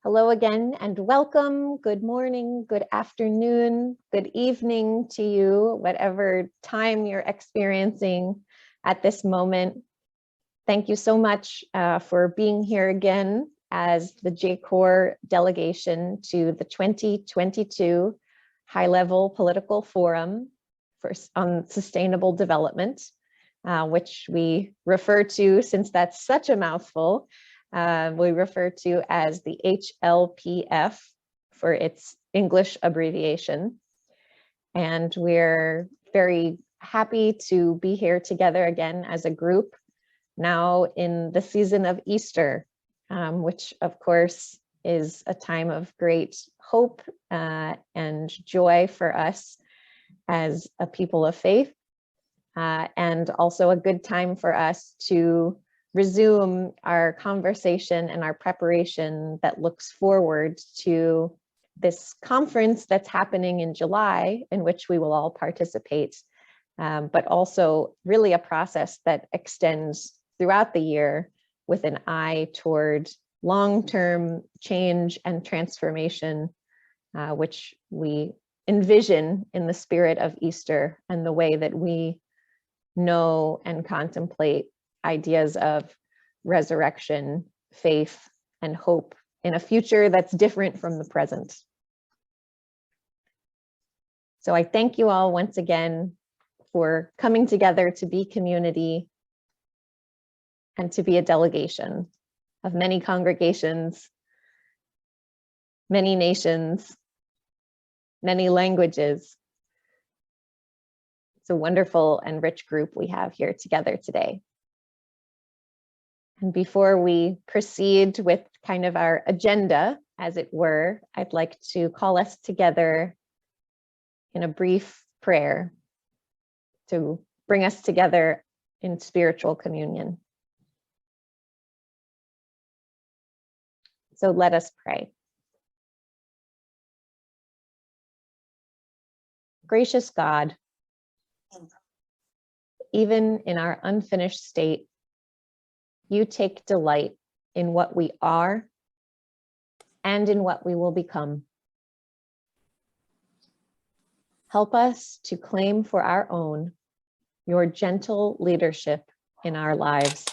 Hello again and welcome. Good morning, good afternoon, good evening to you, whatever time you're experiencing at this moment. Thank you so much for being here again as the JCoR delegation to the 2022 High-Level Political Forum on Sustainable Development, which we refer to, since that's such a mouthful, we refer to as the HLPF for its English abbreviation. And we're very happy to be here together again as a group now in the season of Easter, which of course is a time of great hope and joy for us as a people of faith, and also a good time for us to resume our conversation and our preparation that looks forward to this conference that's happening in July, in which we will all participate, but also really a process that extends throughout the year with an eye toward long-term change and transformation, which we envision in the spirit of Easter and the way that we know and contemplate ideas of resurrection, faith, and hope in a future that's different from the present. So I thank you all once again for coming together to be community and to be a delegation of many congregations, many nations, many languages. It's a wonderful and rich group we have here together today. And before we proceed with kind of our agenda, as it were, I'd like to call us together in a brief prayer to bring us together in spiritual communion. So let us pray. Gracious God, even in our unfinished state, you take delight in what we are and in what we will become. Help us to claim for our own your gentle leadership in our lives.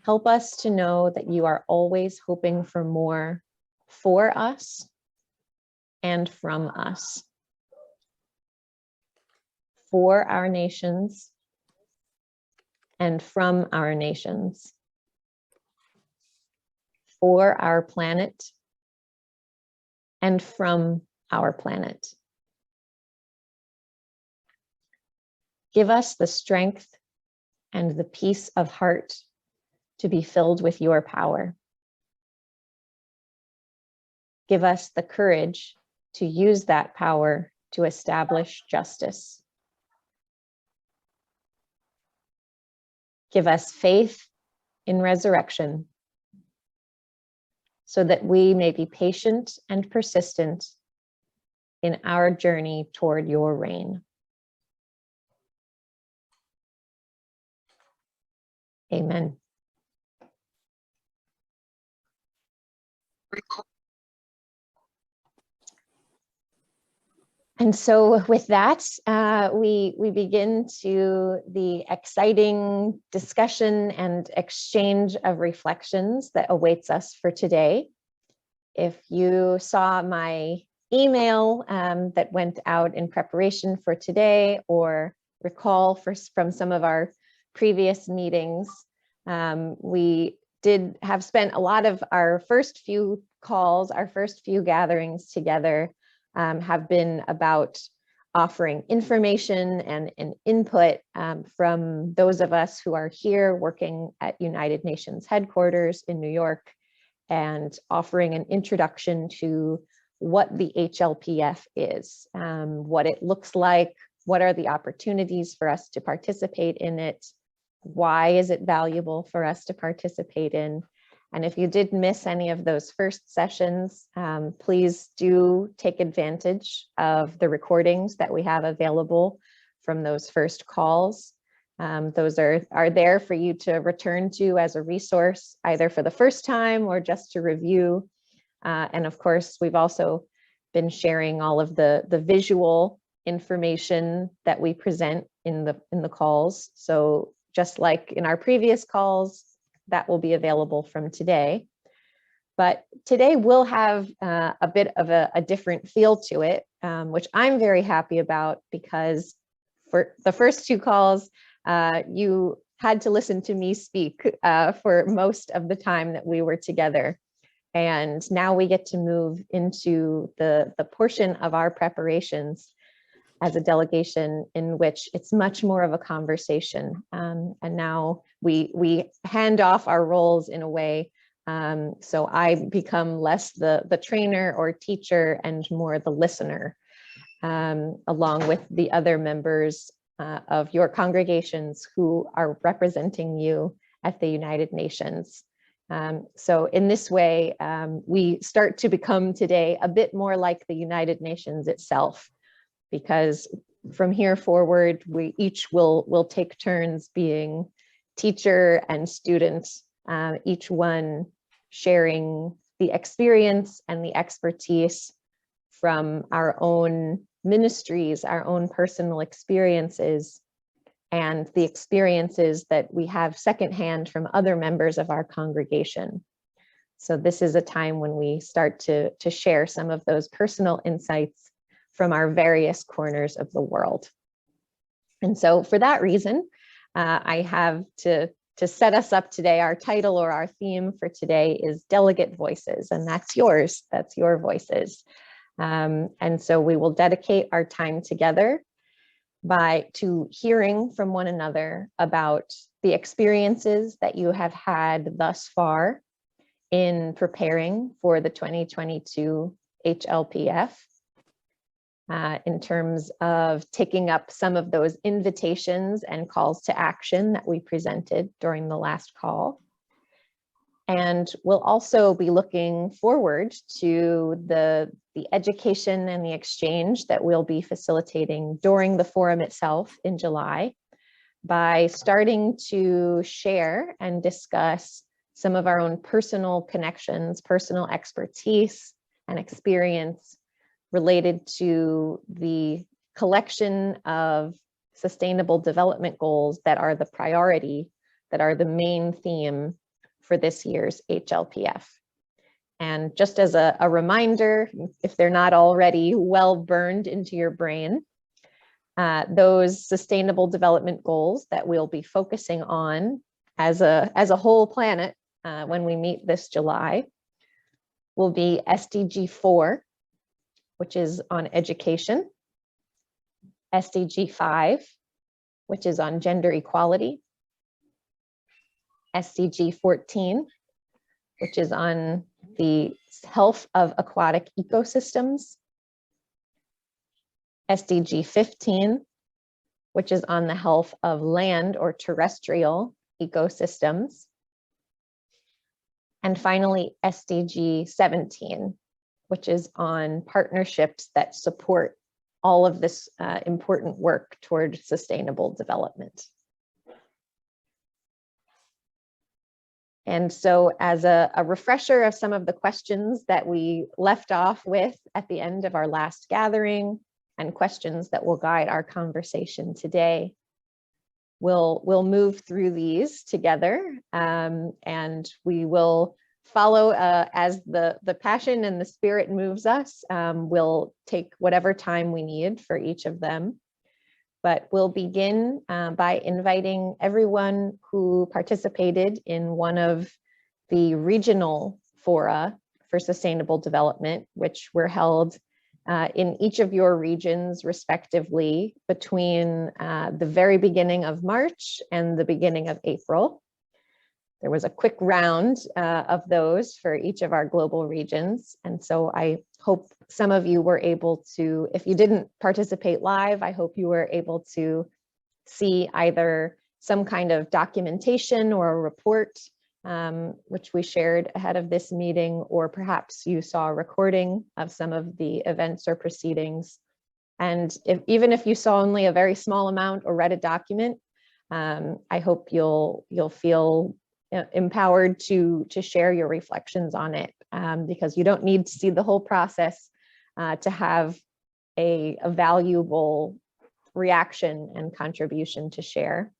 Help us to know that you are always hoping for more for us and from us, for our nations and from our nations, for our planet and from our planet. Give us the strength and the peace of heart to be filled with your power. Give us the courage to use that power to establish justice. Give us faith in resurrection so that we may be patient and persistent in our journey toward your reign. Amen. And so with that, we begin to the exciting discussion and exchange of reflections that awaits us for today. If you saw my email that went out in preparation for today, or recall from some of our previous meetings, we did have spent a lot of our first few calls, our first few gatherings together have been about offering information and input from those of us who are here working at United Nations headquarters in New York, and offering an introduction to what the HLPF is, what it looks like, what are the opportunities for us to participate in it, why is it valuable for us to participate in. And if you did miss any of those first sessions, please do take advantage of the recordings that we have available from those first calls. Those are there for you to return to as a resource, either for the first time or just to review. And of course, we've also been sharing all of the visual information that we present in the calls. So just like in our previous calls, that will be available from today. But today we'll have a bit of a different feel to it, which I'm very happy about, because for the first two calls, you had to listen to me speak for most of the time that we were together. And now we get to move into the portion of our preparations as a delegation in which it's much more of a conversation. And now we hand off our roles in a way, so I become less the trainer or teacher and more the listener, along with the other members of your congregations who are representing you at the United Nations. So in this way, we start to become today a bit more like the United Nations itself, because from here forward, we each will take turns being teacher and student, each one sharing the experience and the expertise from our own ministries, our own personal experiences, and the experiences that we have secondhand from other members of our congregation. So this is a time when we start to share some of those personal insights from our various corners of the world. And so for that reason, I have to set us up today. Our title or our theme for today is Delegate Voices, and that's yours, that's your voices. And so we will dedicate our time together to hearing from one another about the experiences that you have had thus far in preparing for the 2022 HLPF, in terms of taking up some of those invitations and calls to action that we presented during the last call. And we'll also be looking forward to the education and the exchange that we'll be facilitating during the forum itself in July, by starting to share and discuss some of our own personal connections, personal expertise and experience related to the collection of sustainable development goals that are the priority, that are the main theme for this year's HLPF. And just as a reminder, if they're not already well burned into your brain, those sustainable development goals that we'll be focusing on as a whole planet when we meet this July will be SDG 4, which is on education, SDG 5, which is on gender equality, SDG 14, which is on the health of aquatic ecosystems, SDG 15, which is on the health of land or terrestrial ecosystems, and finally SDG 17, which is on partnerships that support all of this important work toward sustainable development. And so as a refresher of some of the questions that we left off with at the end of our last gathering, and questions that will guide our conversation today, we'll move through these together, and we will follow as the passion and the spirit moves us. We'll take whatever time we need for each of them. But we'll begin by inviting everyone who participated in one of the regional fora for sustainable development, which were held in each of your regions respectively between the very beginning of March and the beginning of April. There was a quick round of those for each of our global regions. And so I hope some of you were able to, if you didn't participate live, I hope you were able to see either some kind of documentation or a report, which we shared ahead of this meeting, or perhaps you saw a recording of some of the events or proceedings. And even if you saw only a very small amount or read a document, I hope you'll feel empowered to share your reflections on it, because you don't need to see the whole process to have a valuable reaction and contribution to share.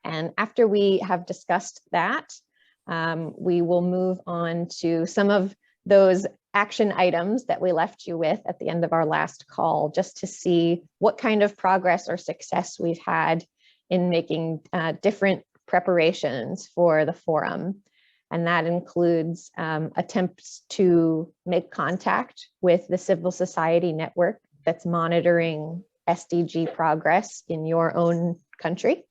And after we have discussed that, we will move on to some of those action items that we left you with at the end of our last call, just to see what kind of progress or success we've had in making different preparations for the forum. And that includes attempts to make contact with the civil society network that's monitoring SDG progress in your own country.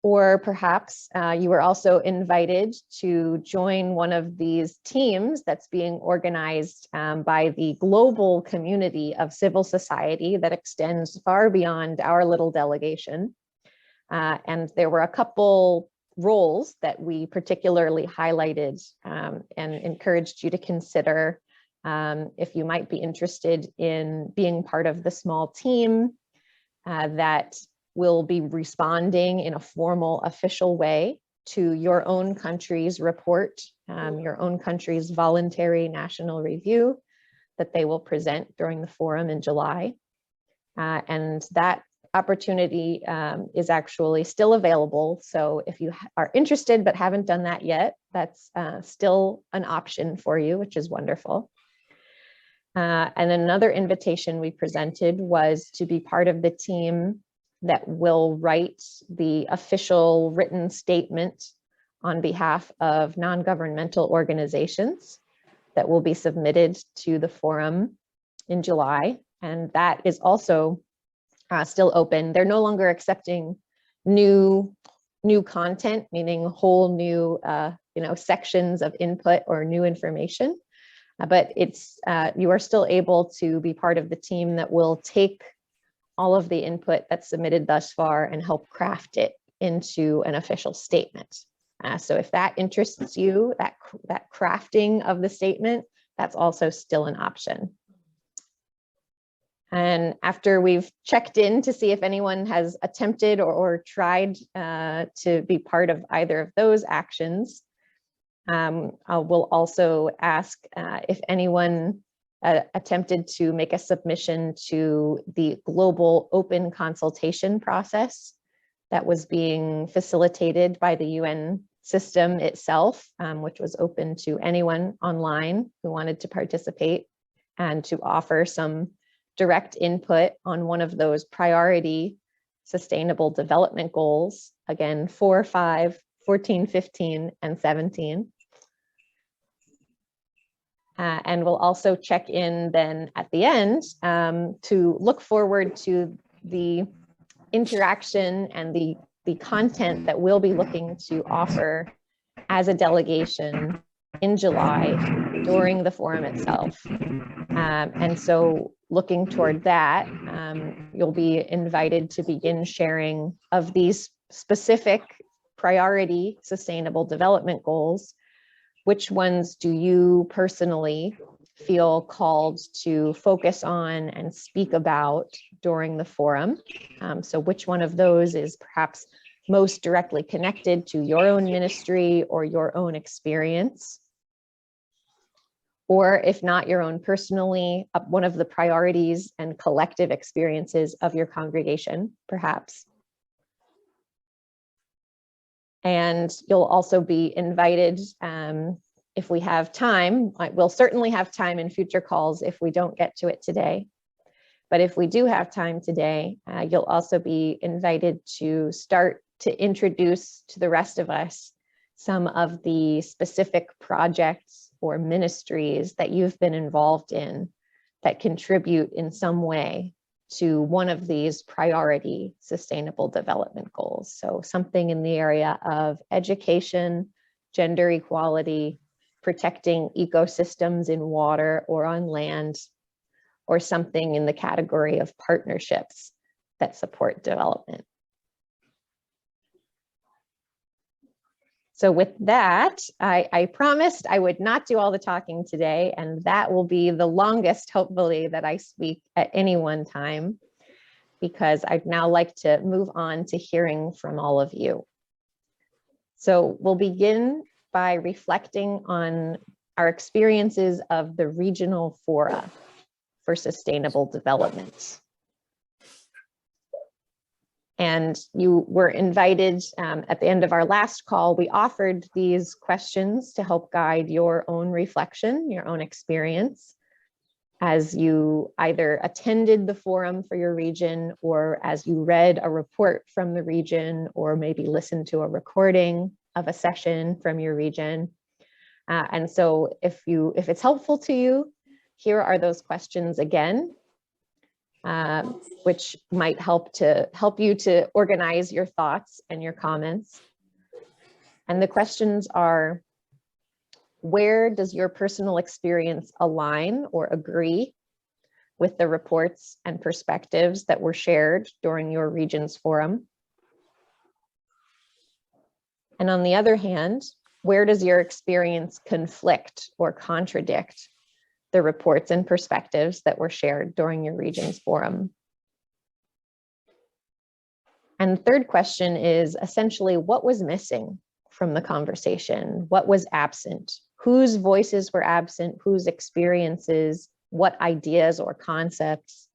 Or perhaps you were also invited to join one of these teams that's being organized by the global community of civil society that extends far beyond our little delegation. And there were a couple roles that we particularly highlighted and encouraged you to consider if you might be interested in being part of the small team that will be responding in a formal, official way to your own country's report, your own country's voluntary national review that they will present during the forum in July. And that opportunity is actually still available. So if you are interested but haven't done that yet, that's still an option for you, which is wonderful. And another invitation we presented was to be part of the team that will write the official written statement on behalf of non-governmental organizations that will be submitted to the forum in July. And that is also still open. They're no longer accepting new content, meaning whole new sections of input or new information. But it's you are still able to be part of the team that will take all of the input that's submitted thus far and help craft it into an official statement. So if that interests you, that crafting of the statement, that's also still an option. And after we've checked in to see if anyone has attempted or tried to be part of either of those actions, we'll also ask if anyone attempted to make a submission to the global open consultation process that was being facilitated by the UN system itself, which was open to anyone online who wanted to participate and to offer some direct input on one of those priority sustainable development goals, again, 4, 5, 14, 15, and 17. And we'll also check in then at the end to look forward to the interaction and the content that we'll be looking to offer as a delegation in July during the forum itself. And so looking toward that, you'll be invited to begin sharing of these specific priority sustainable development goals. Which ones do you personally feel called to focus on and speak about during the forum? So which one of those is perhaps most directly connected to your own ministry or your own experience? Or if not your own personally, one of the priorities and collective experiences of your congregation, perhaps. And you'll also be invited, if we have time, we'll certainly have time in future calls if we don't get to it today. But if we do have time today, you'll also be invited to start to introduce to the rest of us some of the specific projects or ministries that you've been involved in that contribute in some way to one of these priority sustainable development goals. So something in the area of education, gender equality, protecting ecosystems in water or on land, or something in the category of partnerships that support development. So with that, I promised I would not do all the talking today, and that will be the longest, hopefully, that I speak at any one time. because I'd now like to move on to hearing from all of you. So we'll begin by reflecting on our experiences of the regional fora for sustainable development. And you were invited at the end of our last call, we offered these questions to help guide your own reflection, your own experience, as you either attended the forum for your region or as you read a report from the region or maybe listened to a recording of a session from your region. And so if it's helpful to you, here are those questions again, which might help you to organize your thoughts and your comments. And the questions are, where does your personal experience align or agree with the reports and perspectives that were shared during your region's forum? And on the other hand, where does your experience conflict or contradict the reports and perspectives that were shared during your region's forum? And the third question is essentially, what was missing from the conversation? What was absent? Whose voices were absent? Whose experiences? What ideas or concepts?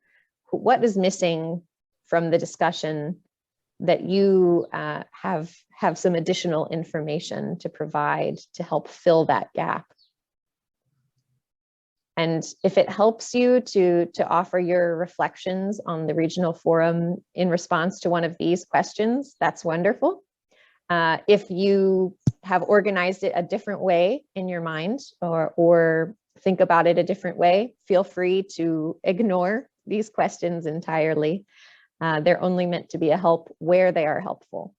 What is missing from the discussion that you have some additional information to provide to help fill that gap? And if it helps you to offer your reflections on the regional forum in response to one of these questions, that's wonderful. If you have organized it a different way in your mind or think about it a different way, feel free to ignore these questions entirely. They're only meant to be a help where they are helpful.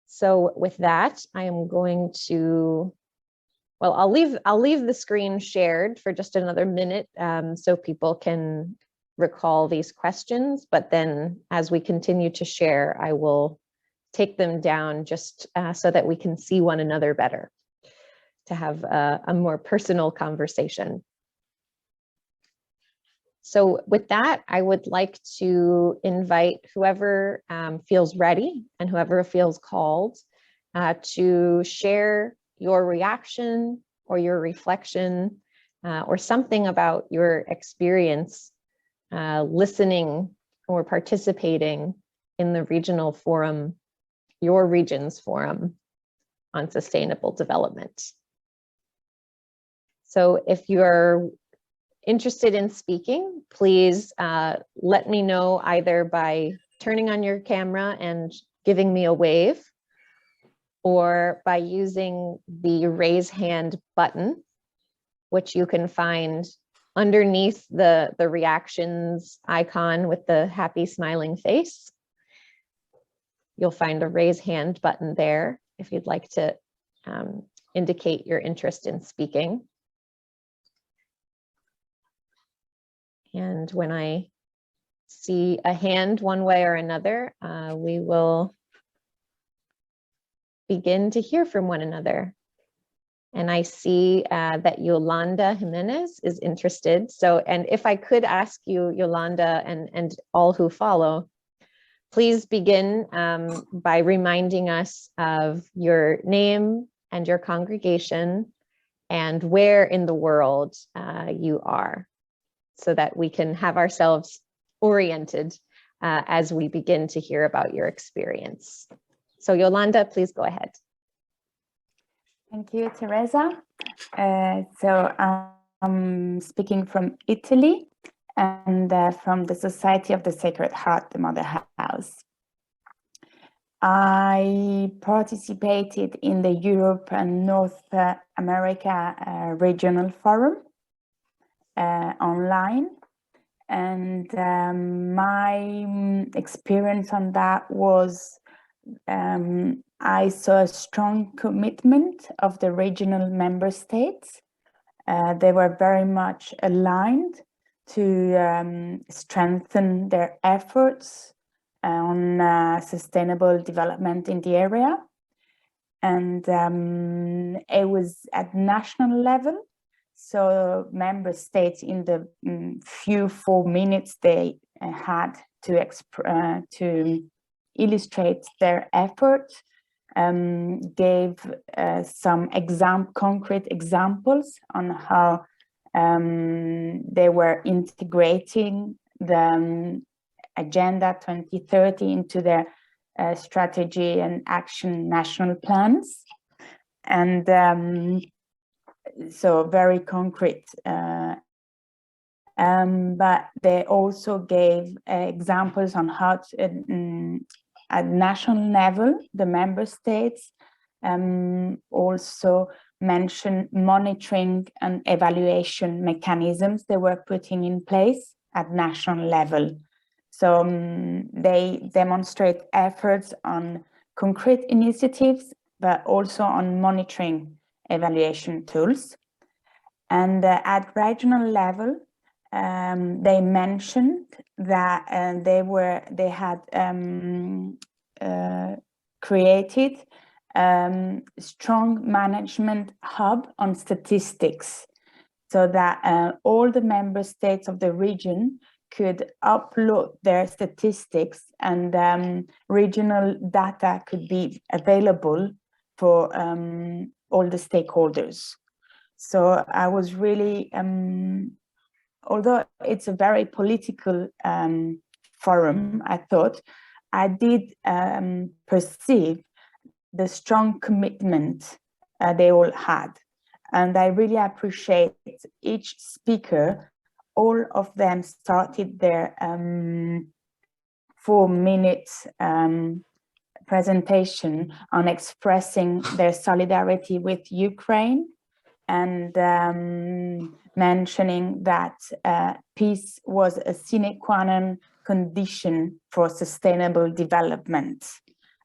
So with that, I am going to, well, I'll leave the screen shared for just another minute so people can recall these questions, but then as we continue to share, I will take them down just so that we can see one another better, to have a more personal conversation. So with that, I would like to invite whoever feels ready and whoever feels called to share your reaction or your reflection or something about your experience listening or participating in the regional forum, your region's forum on sustainable development. So if you're interested in speaking, please let me know either by turning on your camera and giving me a wave, or by using the raise hand button, which you can find underneath the reactions icon with the happy smiling face. You'll find a raise hand button there if you'd like to indicate your interest in speaking. And when I see a hand one way or another, we will begin to hear from one another. And I see that Yolanda Jimenez is interested. So, and if I could ask you, Yolanda, and all who follow, please begin by reminding us of your name and your congregation and where in the world you are, so that we can have ourselves oriented as we begin to hear about your experience. So Yolanda, please go ahead. Thank you, Teresa. So I'm speaking from Italy and from the Society of the Sacred Heart, the Mother House. I participated in the Europe and North America Regional Forum online, and my experience on that was I saw a strong commitment of the regional member states. They were very much aligned to strengthen their efforts on sustainable development in the area. And it was at national level. So member states, in the few 4 minutes they had to illustrate their effort, gave some concrete examples on how they were integrating the Agenda 2030 into their strategy and action national plans. And so very concrete. But they also gave examples on how to, at national level, the member states also mentioned monitoring and evaluation mechanisms they were putting in place at national level. So they demonstrate efforts on concrete initiatives, but also on monitoring evaluation tools. And at regional level, they mentioned that they had created strong management hub on statistics, so that all the member states of the region could upload their statistics, and regional data could be available for all the stakeholders. So I was really, although it's a very political forum, I thought I did perceive the strong commitment they all had. And I really appreciate each speaker. All of them started their 4 minutes presentation on expressing their solidarity with Ukraine, and mentioning that peace was a sine qua non condition for sustainable development.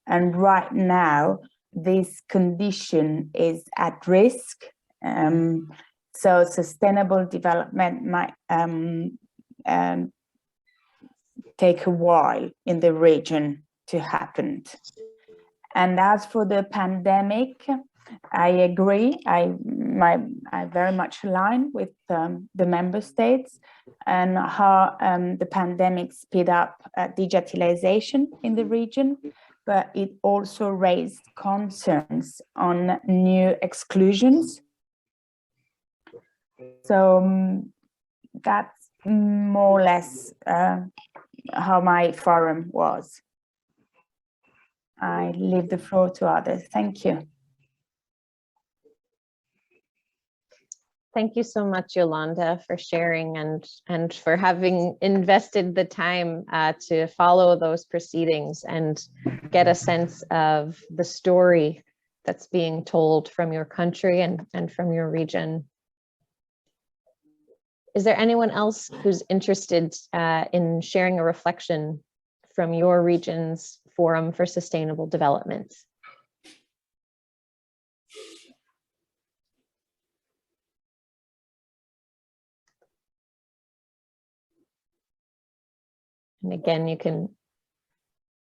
And right now, this condition is at risk. So sustainable development might take a while in the region to happen. And as for the pandemic, I agree. I very much align with the member states and how the pandemic speed up digitalization in the region, but it also raised concerns on new exclusions. So that's more or less how my forum was. I leave the floor to others. Thank you. Thank you so much, Yolanda, for sharing and for having invested the time to follow those proceedings and get a sense of the story that's being told from your country and from your region. Is there anyone else who's interested in sharing a reflection from your region's Forum for Sustainable Development? And again, you can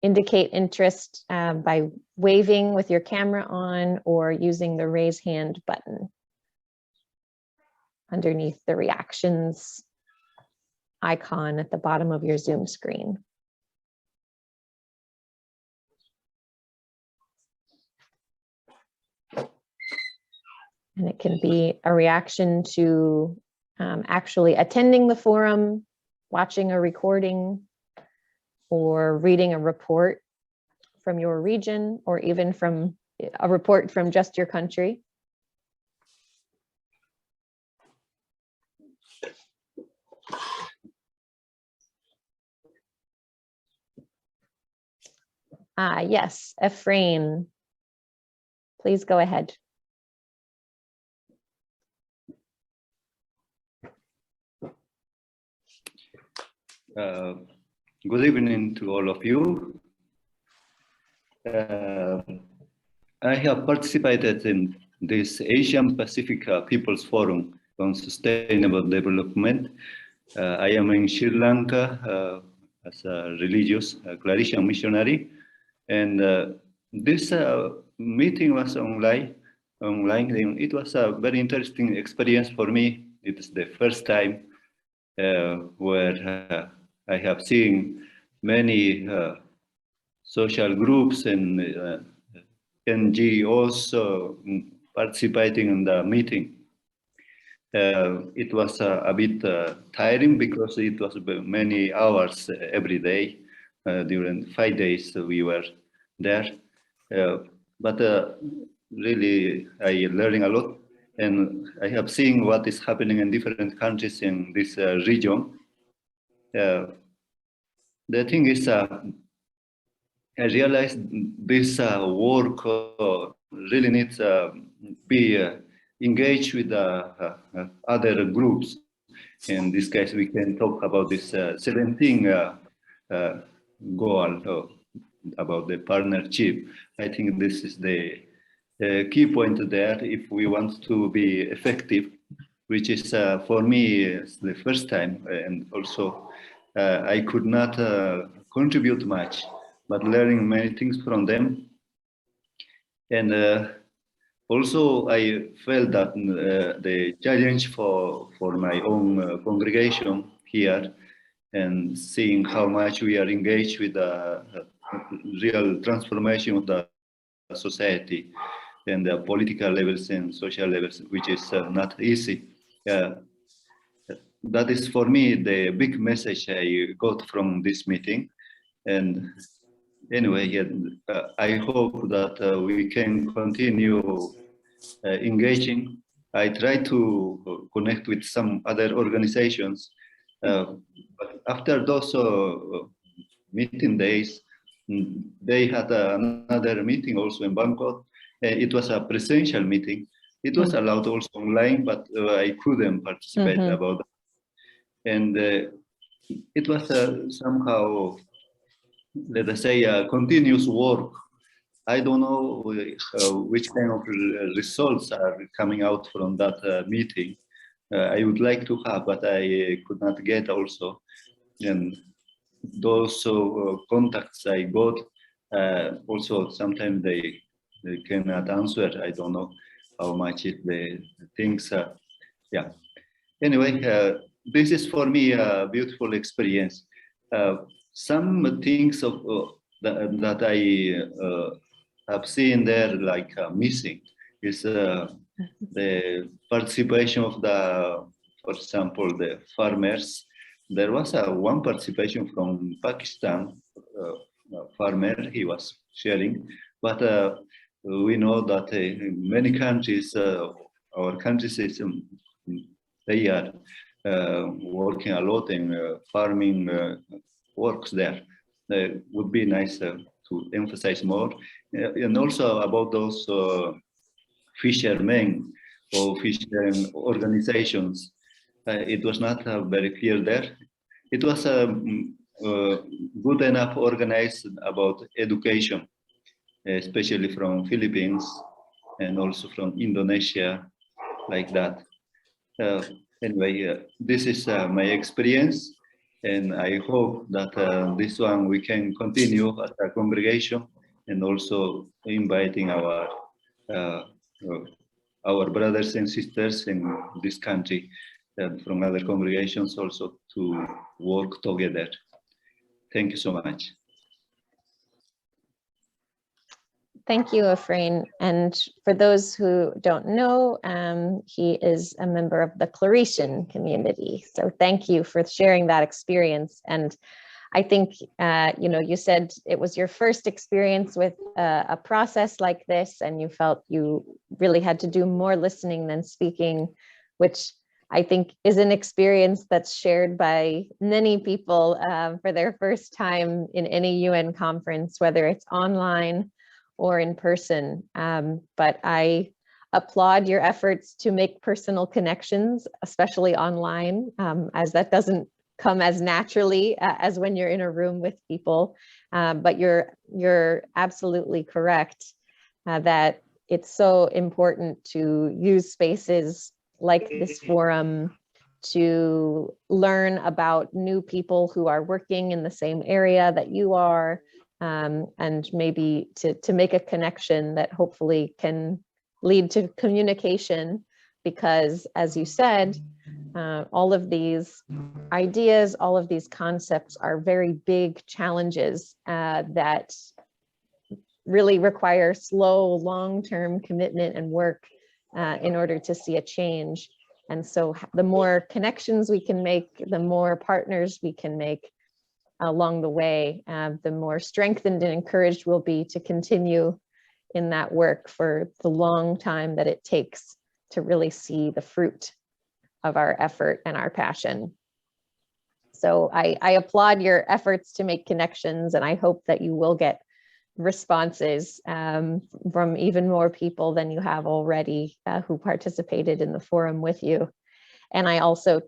indicate interest by waving with your camera on or using the raise hand button underneath the reactions icon at the bottom of your Zoom screen. And it can be a reaction to actually attending the forum, watching a recording, or reading a report from your region, or even from a report from just your country. Yes, Ephraim, please go ahead. Good evening to all of you. I have participated in this Asian Pacific People's Forum on Sustainable Development. I am in Sri Lanka as a religious Claretian missionary, and this meeting was online, online. And it was a very interesting experience for me. It is the first time where I have seen many social groups and NGOs participating in the meeting. It was a bit tiring because it was many hours every day. During 5 days we were there. But really, I learning a lot, and I have seen what is happening in different countries in this region. The thing is, I realized this work really needs be engaged with other groups. In this case, we can talk about this 17 goal about the partnership. I think this is the key point there if we want to be effective, which is for me the first time, and also I could not contribute much, but learning many things from them. And also I felt that the challenge for my own congregation here, and seeing how much we are engaged with the real transformation of the society and the political levels and social levels, which is not easy. That is for me the big message I got from this meeting. And anyway, I hope that we can continue engaging. I try to connect with some other organizations, but after those meeting days, they had another meeting also in Bangkok. It was a presential meeting. It was allowed also online, but I couldn't participate about that. And it was somehow, let us say, continuous work. I don't know which kind of results are coming out from that meeting. I would like to have, but I could not get also. And those contacts I got, also sometimes they cannot answer. I don't know how much the things. Yeah. Anyway, this is for me a beautiful experience. Some things of that I have seen there like missing is the participation of the, for example, the farmers. There was one participation from Pakistan farmer, he was sharing, but we know that in many countries, our countries, they are working a lot in farming works there. It would be nice to emphasize more. And also about those fishermen or fishermen organizations. It was not very clear there. It was good enough organized about education, especially from Philippines and also from Indonesia, like that. Anyway, this is my experience, and I hope that this one we can continue as a congregation, and also inviting our brothers and sisters in this country from other congregations also to work together. Thank you so much. Thank you, Efrain. And for those who don't know, he is a member of the Claretian community. So thank you for sharing that experience. And I think, you said it was your first experience with a process like this, and you felt you really had to do more listening than speaking, which I think is an experience that's shared by many people for their first time in any UN conference, whether it's online or in person. But I applaud your efforts to make personal connections, especially online, as that doesn't come as naturally as when you're in a room with people. But you're absolutely correct that it's so important to use spaces like this forum to learn about new people who are working in the same area that you are, and maybe to make a connection that hopefully can lead to communication, because as you said, all of these ideas, all of these concepts are very big challenges that really require slow, long-term commitment and work in order to see a change. And so the more connections we can make, the more partners we can make along the way, the more strengthened and encouraged we'll be to continue in that work for the long time that it takes to really see the fruit of our effort and our passion. So I applaud your efforts to make connections, and I hope that you will get responses from even more people than you have already who participated in the forum with you. And I also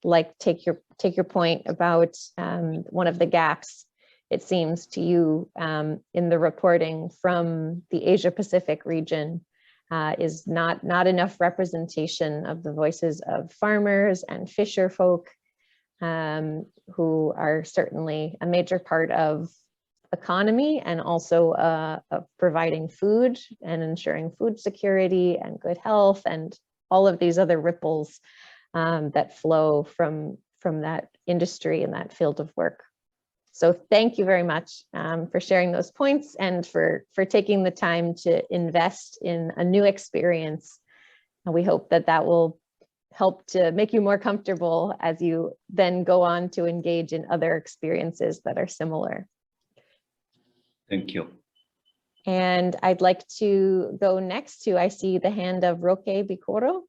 like take your point about one of the gaps, it seems to you, in the reporting from the Asia Pacific region is not enough representation of the voices of farmers and fisher folk, who are certainly a major part of economy and also of providing food and ensuring food security and good health and all of these other ripples that flow from that industry and that field of work. So thank you very much for sharing those points and for taking the time to invest in a new experience. And we hope that that will help to make you more comfortable as you then go on to engage in other experiences that are similar. Thank you. And I'd like to go next to, I see the hand of Roque Bicoro.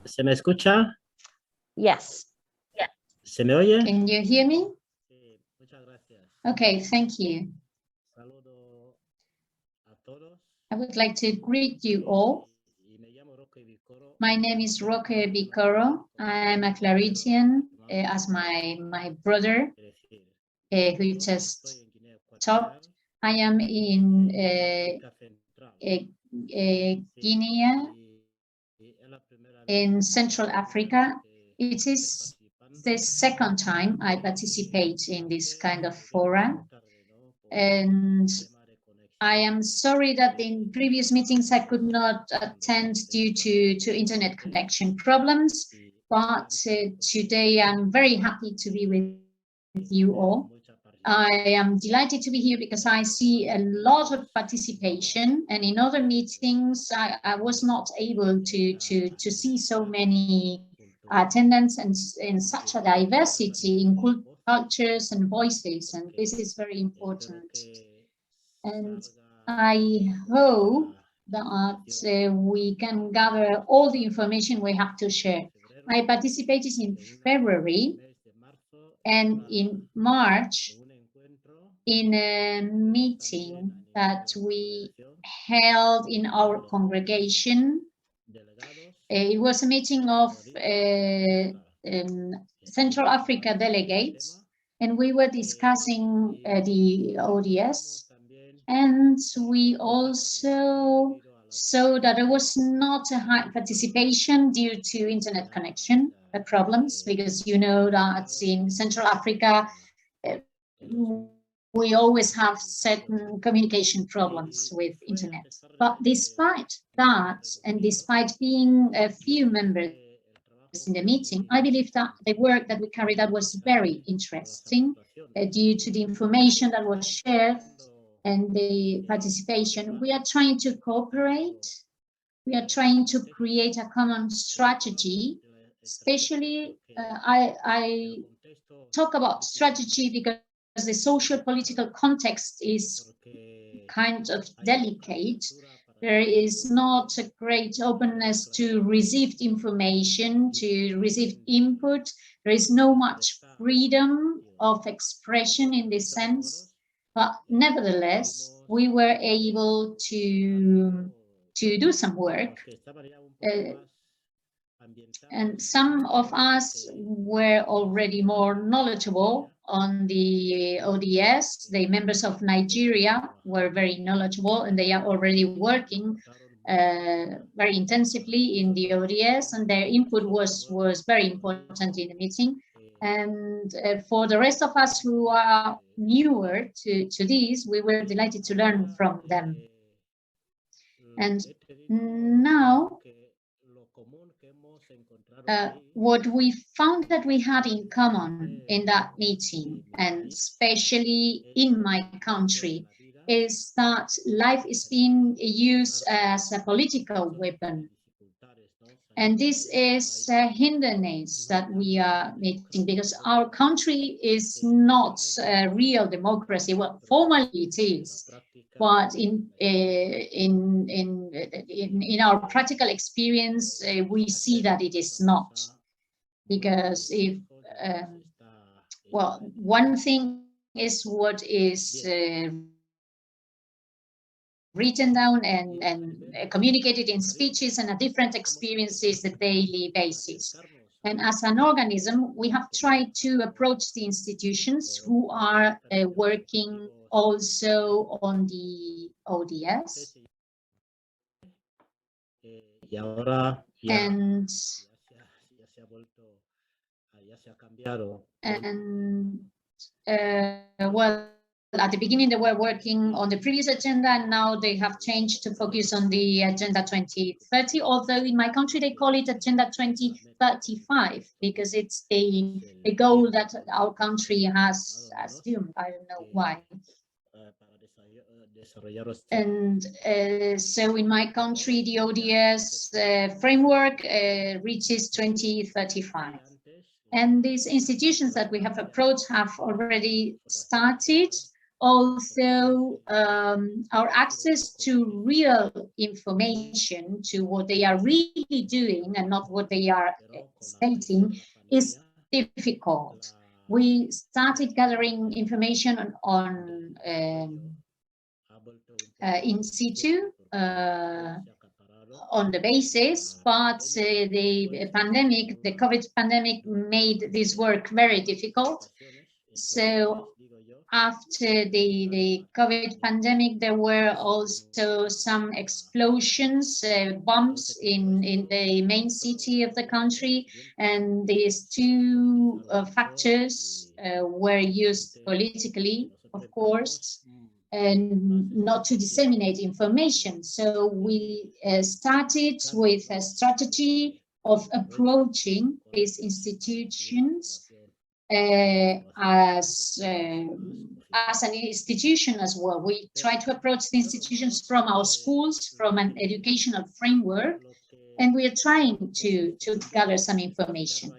¿Se me escucha? Yes. ¿Se me oye? Can you hear me? Sí, muchas gracias. Okay, thank you. Saludo a todos. I would like to greet you all. Y me llamo Roque Vicoro. My name is Roque Bicoro. I am a Claritian, as my brother, who just talked. I am in Guinea, in Central Africa. It is the second time I participate in this kind of fora, and I am sorry that in previous meetings I could not attend due to internet connection problems, but today I'm very happy to be with you all. I am delighted to be here because I see a lot of participation, and in other meetings I was not able to see so many attendants and in such a diversity in cultures and voices, and this is very important. And I hope that we can gather all the information we have to share. I participated in February and in March in a meeting that we held in our congregation. It was a meeting of Central Africa delegates, and we were discussing the ODS, and we also saw that there was not a high participation due to internet connection problems, because you know that in Central Africa we always have certain communication problems with internet. But despite that, and despite being a few members in the meeting, I believe that the work that we carried out was very interesting due to the information that was shared and the participation. We are trying to cooperate. We are trying to create a common strategy. Especially, I talk about strategy because the social political context is kind of delicate. There is not a great openness to receive information, to receive input. There is no much freedom of expression in this sense. But nevertheless, we were able to do some work. And some of us were already more knowledgeable on the ODS. The members of Nigeria were very knowledgeable, and they are already working very intensively in the ODS, and their input was very important in the meeting. And for the rest of us who are newer to this, we were delighted to learn from them. And now, what we found that we had in common in that meeting, and especially in my country, is that life is being used as a political weapon. And this is a hindrance that we are meeting, because our country is not a real democracy. Well, formally it is, but in our practical experience, we see that it is not. Because if, well, one thing is what is written down and communicated in speeches, and a different experience is the daily basis. And as an organism, we have tried to approach the institutions who are working also on the ODS. Well, at the beginning they were working on the previous agenda, and now they have changed to focus on the Agenda 2030, although in my country they call it Agenda 2035, because it's a goal that our country has assumed. I don't know why. And so in my country, the ODS framework reaches 2035. And these institutions that we have approached have already started. Also, our access to real information, to what they are really doing and not what they are stating, is difficult. We started gathering information on in situ, on the basis, but the pandemic, the COVID pandemic, made this work very difficult. So after the COVID pandemic, there were also some explosions, bombs in the main city of the country, and these two factors were used politically, of course, and not to disseminate information. So we started with a strategy of approaching these institutions as an institution as well. We try to approach the institutions from our schools, from an educational framework, and we are trying to gather some information.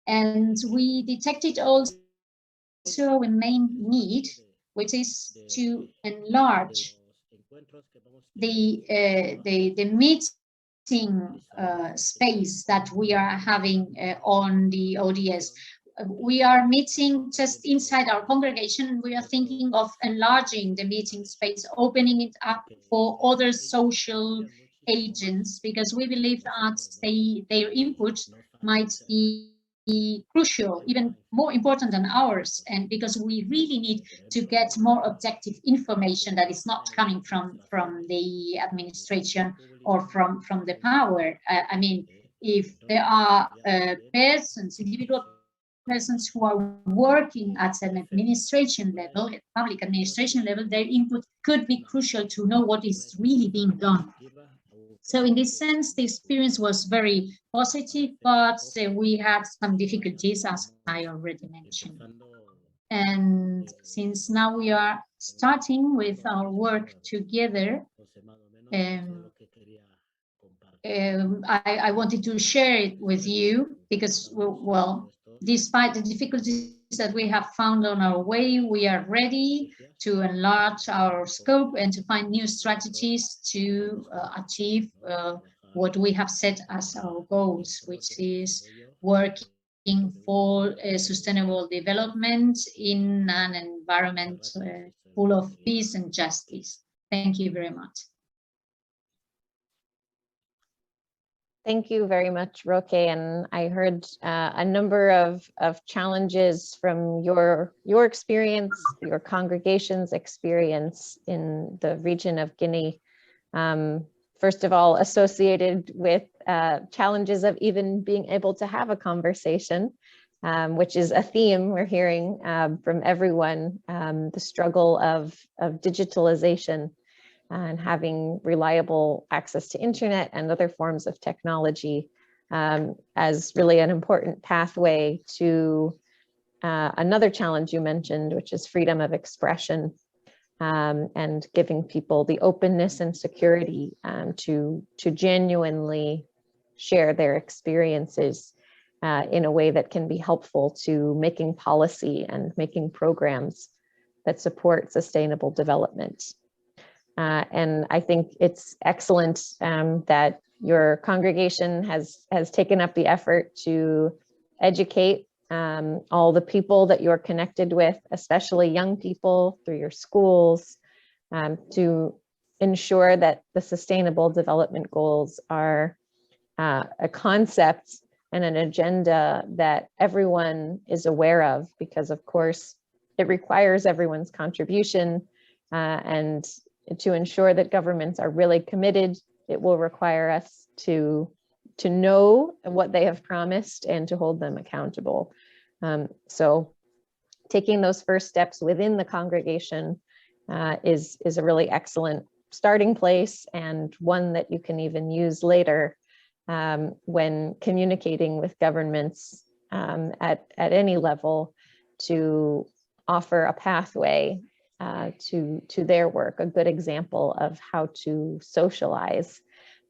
And we detected also a main need, which is to enlarge the meeting space that we are having on the ODS. We are meeting just inside our congregation, and we are thinking of enlarging the meeting space, opening it up for other social agents, because we believe that their input might be crucial, even more important than ours, and because we really need to get more objective information that is not coming from the administration or from the power. I mean, if there are individual persons who are working at an administration level, at public administration level, their input could be crucial to know what is really being done. So in this sense, the experience was very positive, but we had some difficulties, as I already mentioned. And since now we are starting with our work together, I wanted to share it with you, because, well, despite the difficulties that we have found on our way, we are ready to enlarge our scope and to find new strategies to achieve what we have set as our goals, which is working for sustainable development in an environment full of peace and justice. Thank you very much. Thank you very much, Roque. And I heard a number of challenges from your experience, your congregation's experience in the region of Guinea, first of all, associated with challenges of even being able to have a conversation, which is a theme we're hearing from everyone, the struggle of digitalization and having reliable access to internet and other forms of technology as really an important pathway to another challenge you mentioned, which is freedom of expression, and giving people the openness and security to genuinely share their experiences in a way that can be helpful to making policy and making programs that support sustainable development. And I think it's excellent that your congregation has taken up the effort to educate all the people that you're connected with, especially young people, through your schools, to ensure that the Sustainable Development Goals are a concept and an agenda that everyone is aware of, because of course it requires everyone's contribution, and to ensure that governments are really committed, it will require us to know what they have promised and to hold them accountable. So taking those first steps within the congregation is a really excellent starting place, and one that you can even use later when communicating with governments at any level, to offer a pathway to their work, a good example of how to socialize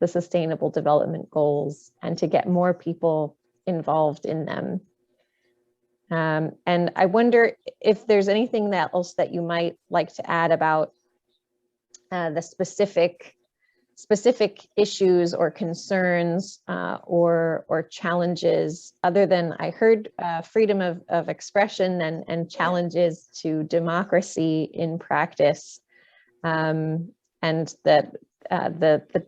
the Sustainable Development Goals and to get more people involved in them. And I wonder if there's anything else that you might like to add about the specific issues or concerns or challenges, other than I heard freedom of expression and challenges to democracy in practice, and the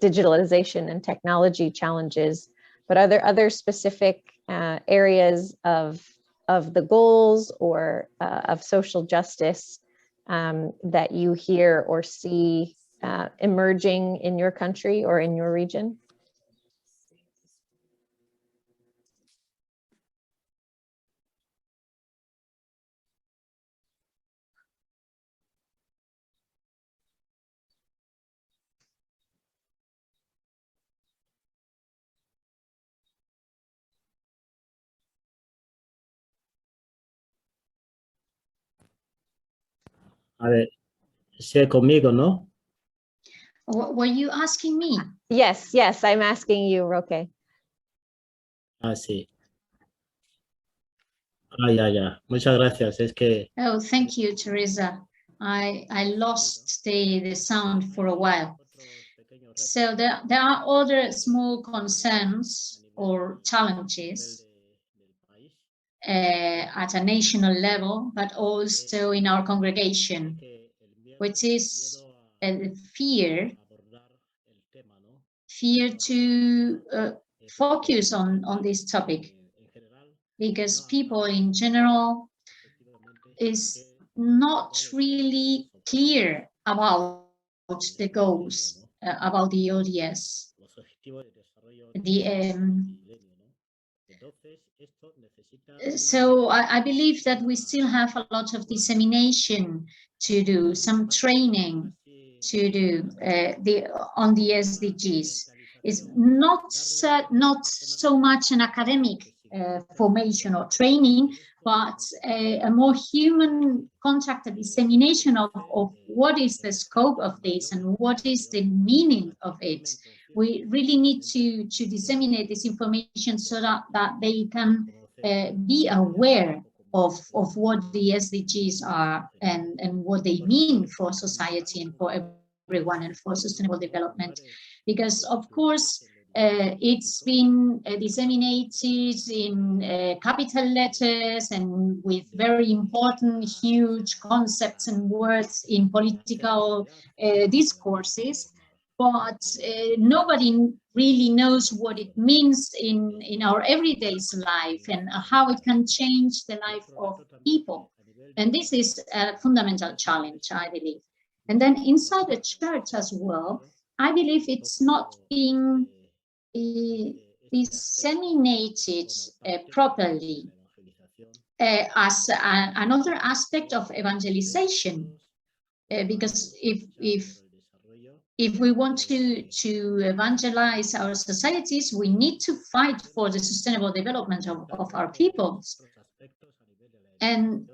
digitalization and technology challenges. But are there other specific areas of the goals or of social justice that you hear or see emerging in your country or in your region? A ver, sé conmigo, ¿no? Were you asking me? Yes, I'm asking you, Roque. Ah, sí. Ah, ya. Muchas gracias. Es que Oh, thank you, Teresa. I lost the sound for a while. So there are other small concerns or challenges at a national level, but also in our congregation, which is fear to focus on this topic, because people in general is not really clear about the goals, about the ODS. So I believe that we still have a lot of dissemination to do, some training to do on the SDGs. It's not so much an academic formation or training, but a more human contact, a dissemination of what is the scope of this and what is the meaning of it. We really need to disseminate this information so that they can be aware of what the SDGs are and what they mean for society and for everyone and for sustainable development. Because of course, it's been disseminated in capital letters and with very important, huge concepts and words in political discourses, but nobody really knows what it means in our everyday life and how it can change the life of people. And this is a fundamental challenge, I believe. And then inside the church as well, I believe it's not being disseminated properly as another aspect of evangelization, because if we want to evangelize our societies, we need to fight for the sustainable development of our peoples. And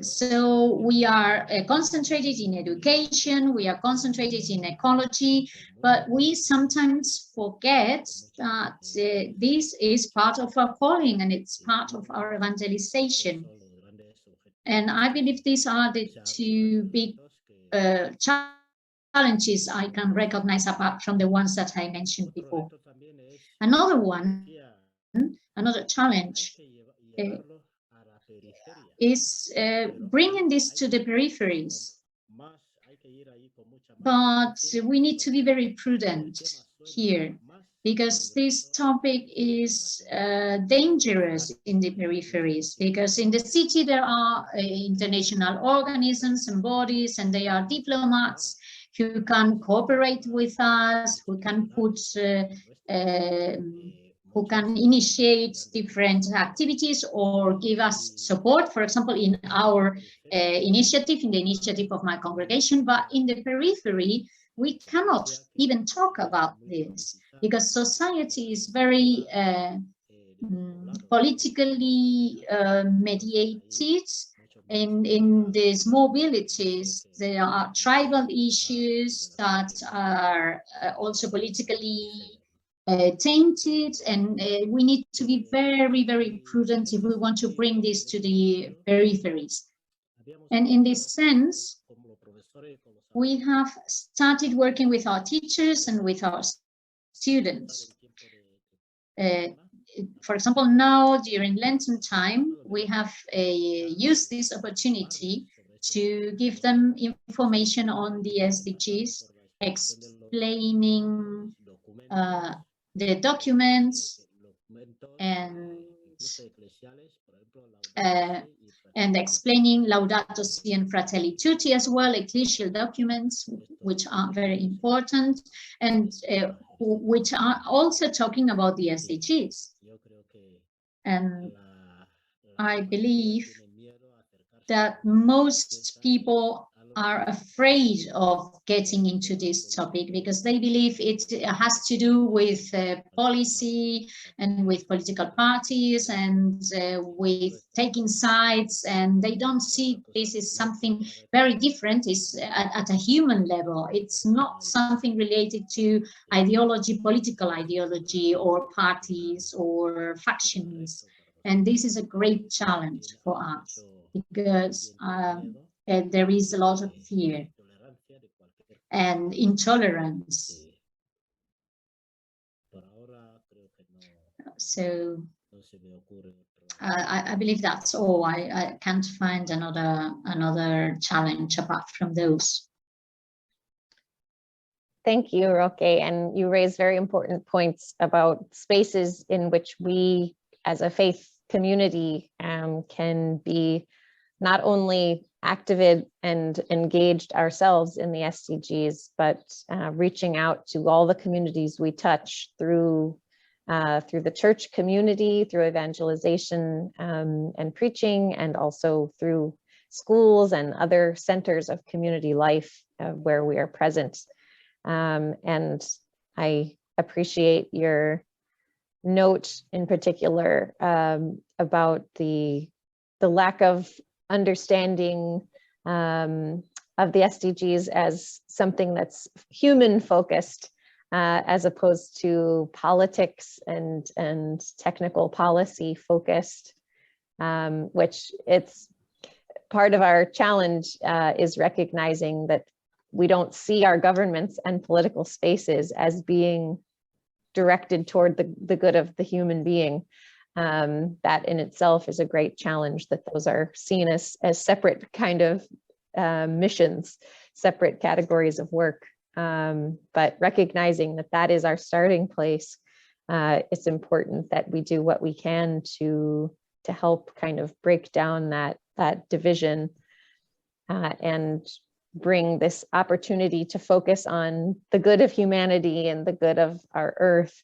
so we are concentrated in education, we are concentrated in ecology, but we sometimes forget that this is part of our calling and it's part of our evangelization. And I believe these are the two big challenges I can recognize apart from the ones that I mentioned before. Another challenge is bringing this to the peripheries. But we need to be very prudent here, because this topic is dangerous in the peripheries, because in the city there are international organisms and bodies, and they are diplomats who can cooperate with us, who can who can initiate different activities or give us support, for example, in our initiative, in the initiative of my congregation. But in the periphery, we cannot even talk about this, because society is very politically mediated. In the small villages, there are tribal issues that are also politically tainted, and we need to be very, very prudent if we want to bring this to the peripheries. And in this sense, we have started working with our teachers and with our students. For example, now during Lenten time, we have used this opportunity to give them information on the SDGs, explaining the documents and explaining Laudato Si and Fratelli Tutti as well, ecclesial documents, which are very important, and which are also talking about the SDGs. And I believe that most people are afraid of getting into this topic because they believe it has to do with policy and with political parties and with taking sides, and they don't see this is something very different. It's at a human level. It's not something related to ideology, political ideology, or parties or factions. And this is a great challenge for us because there is a lot of fear and intolerance. So I believe that's all. I can't find another challenge apart from those. Thank you, Roque. And you raise very important points about spaces in which we as a faith community can be not only active and engaged ourselves in the SDGs, but reaching out to all the communities we touch through the church community, through evangelization and preaching, and also through schools and other centers of community life where we are present. And I appreciate your note in particular about the lack of understanding of the SDGs as something that's human focused as opposed to politics and technical policy focused, which it's part of our challenge is recognizing that we don't see our governments and political spaces as being directed toward the good of the human being. That in itself is a great challenge, that those are seen as separate kind of missions, separate categories of work. But recognizing that that is our starting place, it's important that we do what we can to help kind of break down that division and bring this opportunity to focus on the good of humanity and the good of our earth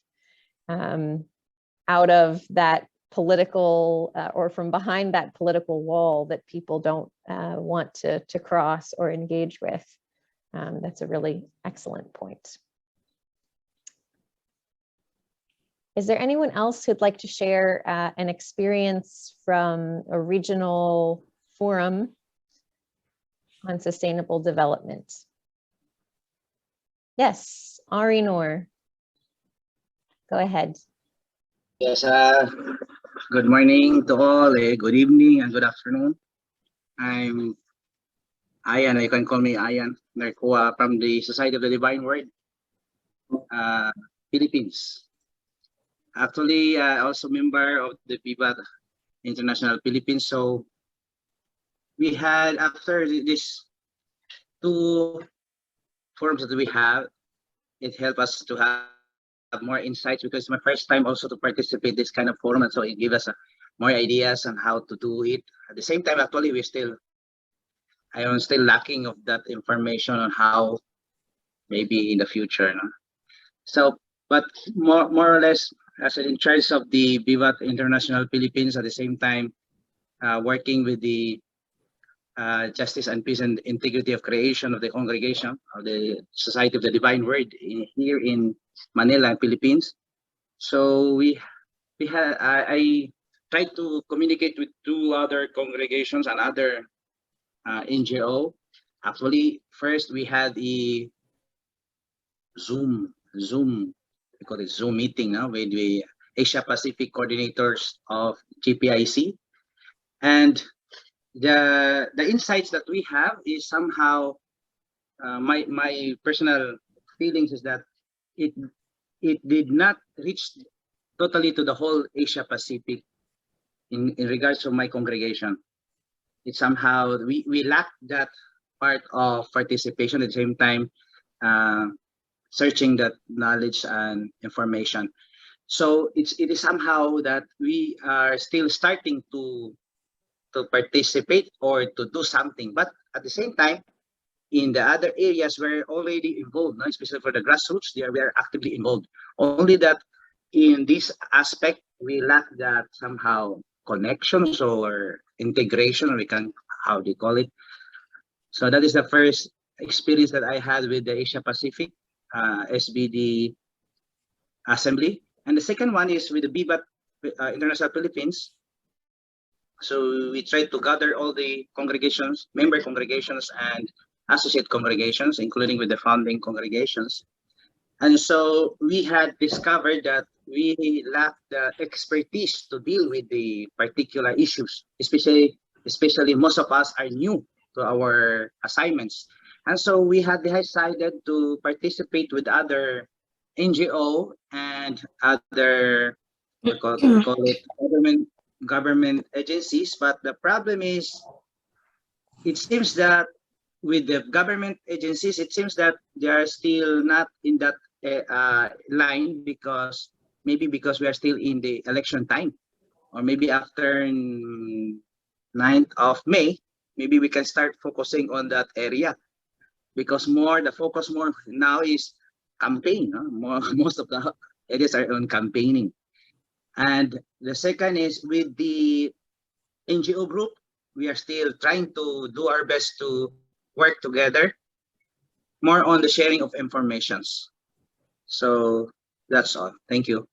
out of that political or from behind that political wall that people don't want to cross or engage with. That's a really excellent point. Is there anyone else who'd like to share an experience from a regional forum on sustainable development? Yes, Ari Noor, go ahead. Yes, good morning to all, good evening and good afternoon. I'm Ayan, you can call me Ayan, from the Society of the Divine Word, Philippines. Actually, also member of the PIBAT International Philippines. So we had, after these 2 forums that we have, it helped us to have more insights, because it's my first time also to participate this kind of forum, and so it gives us more ideas on how to do it. At the same time, actually, I am still lacking of that information on how maybe in the future. No? So, but more or less, as in charge of the BIVAT International Philippines, at the same time, working with the Justice and Peace and Integrity of Creation of the Congregation of the Society of the Divine Word here in Manila, Philippines. So I tried to communicate with 2 other congregations and other NGO. Actually, first we had a Zoom, we call it Zoom meeting now with the Asia Pacific coordinators of GPIC, and the insights that we have is somehow my personal feelings is that it did not reach totally to the whole Asia Pacific in regards to my congregation. It somehow we lack that part of participation, at the same time searching that knowledge and information. So it is somehow that we are still starting to participate or to do something, but at the same time, in the other areas we're already involved, no? Especially for the grassroots, we are actively involved. Only that in this aspect we lack that somehow connections or integration, or we can, how do you call it? So that is the first experience that I had with the Asia Pacific SBD Assembly, and the second one is with the BIBAT International Philippines. So we tried to gather all the congregations, member congregations and associate congregations, including with the founding congregations. And so we had discovered that we lack the expertise to deal with the particular issues, especially most of us are new to our assignments. And so we had decided to participate with other NGO and other, we call it government agencies. But the problem is, it seems that with the government agencies, it seems that they are still not in that line, because maybe because we are still in the election time, or maybe after 9th of May, maybe we can start focusing on that area, because the focus more now is campaign. No? Most of the areas are on campaigning. And the second is with the NGO group, we are still trying to do our best to work together more on the sharing of informations. So that's all. Thank you.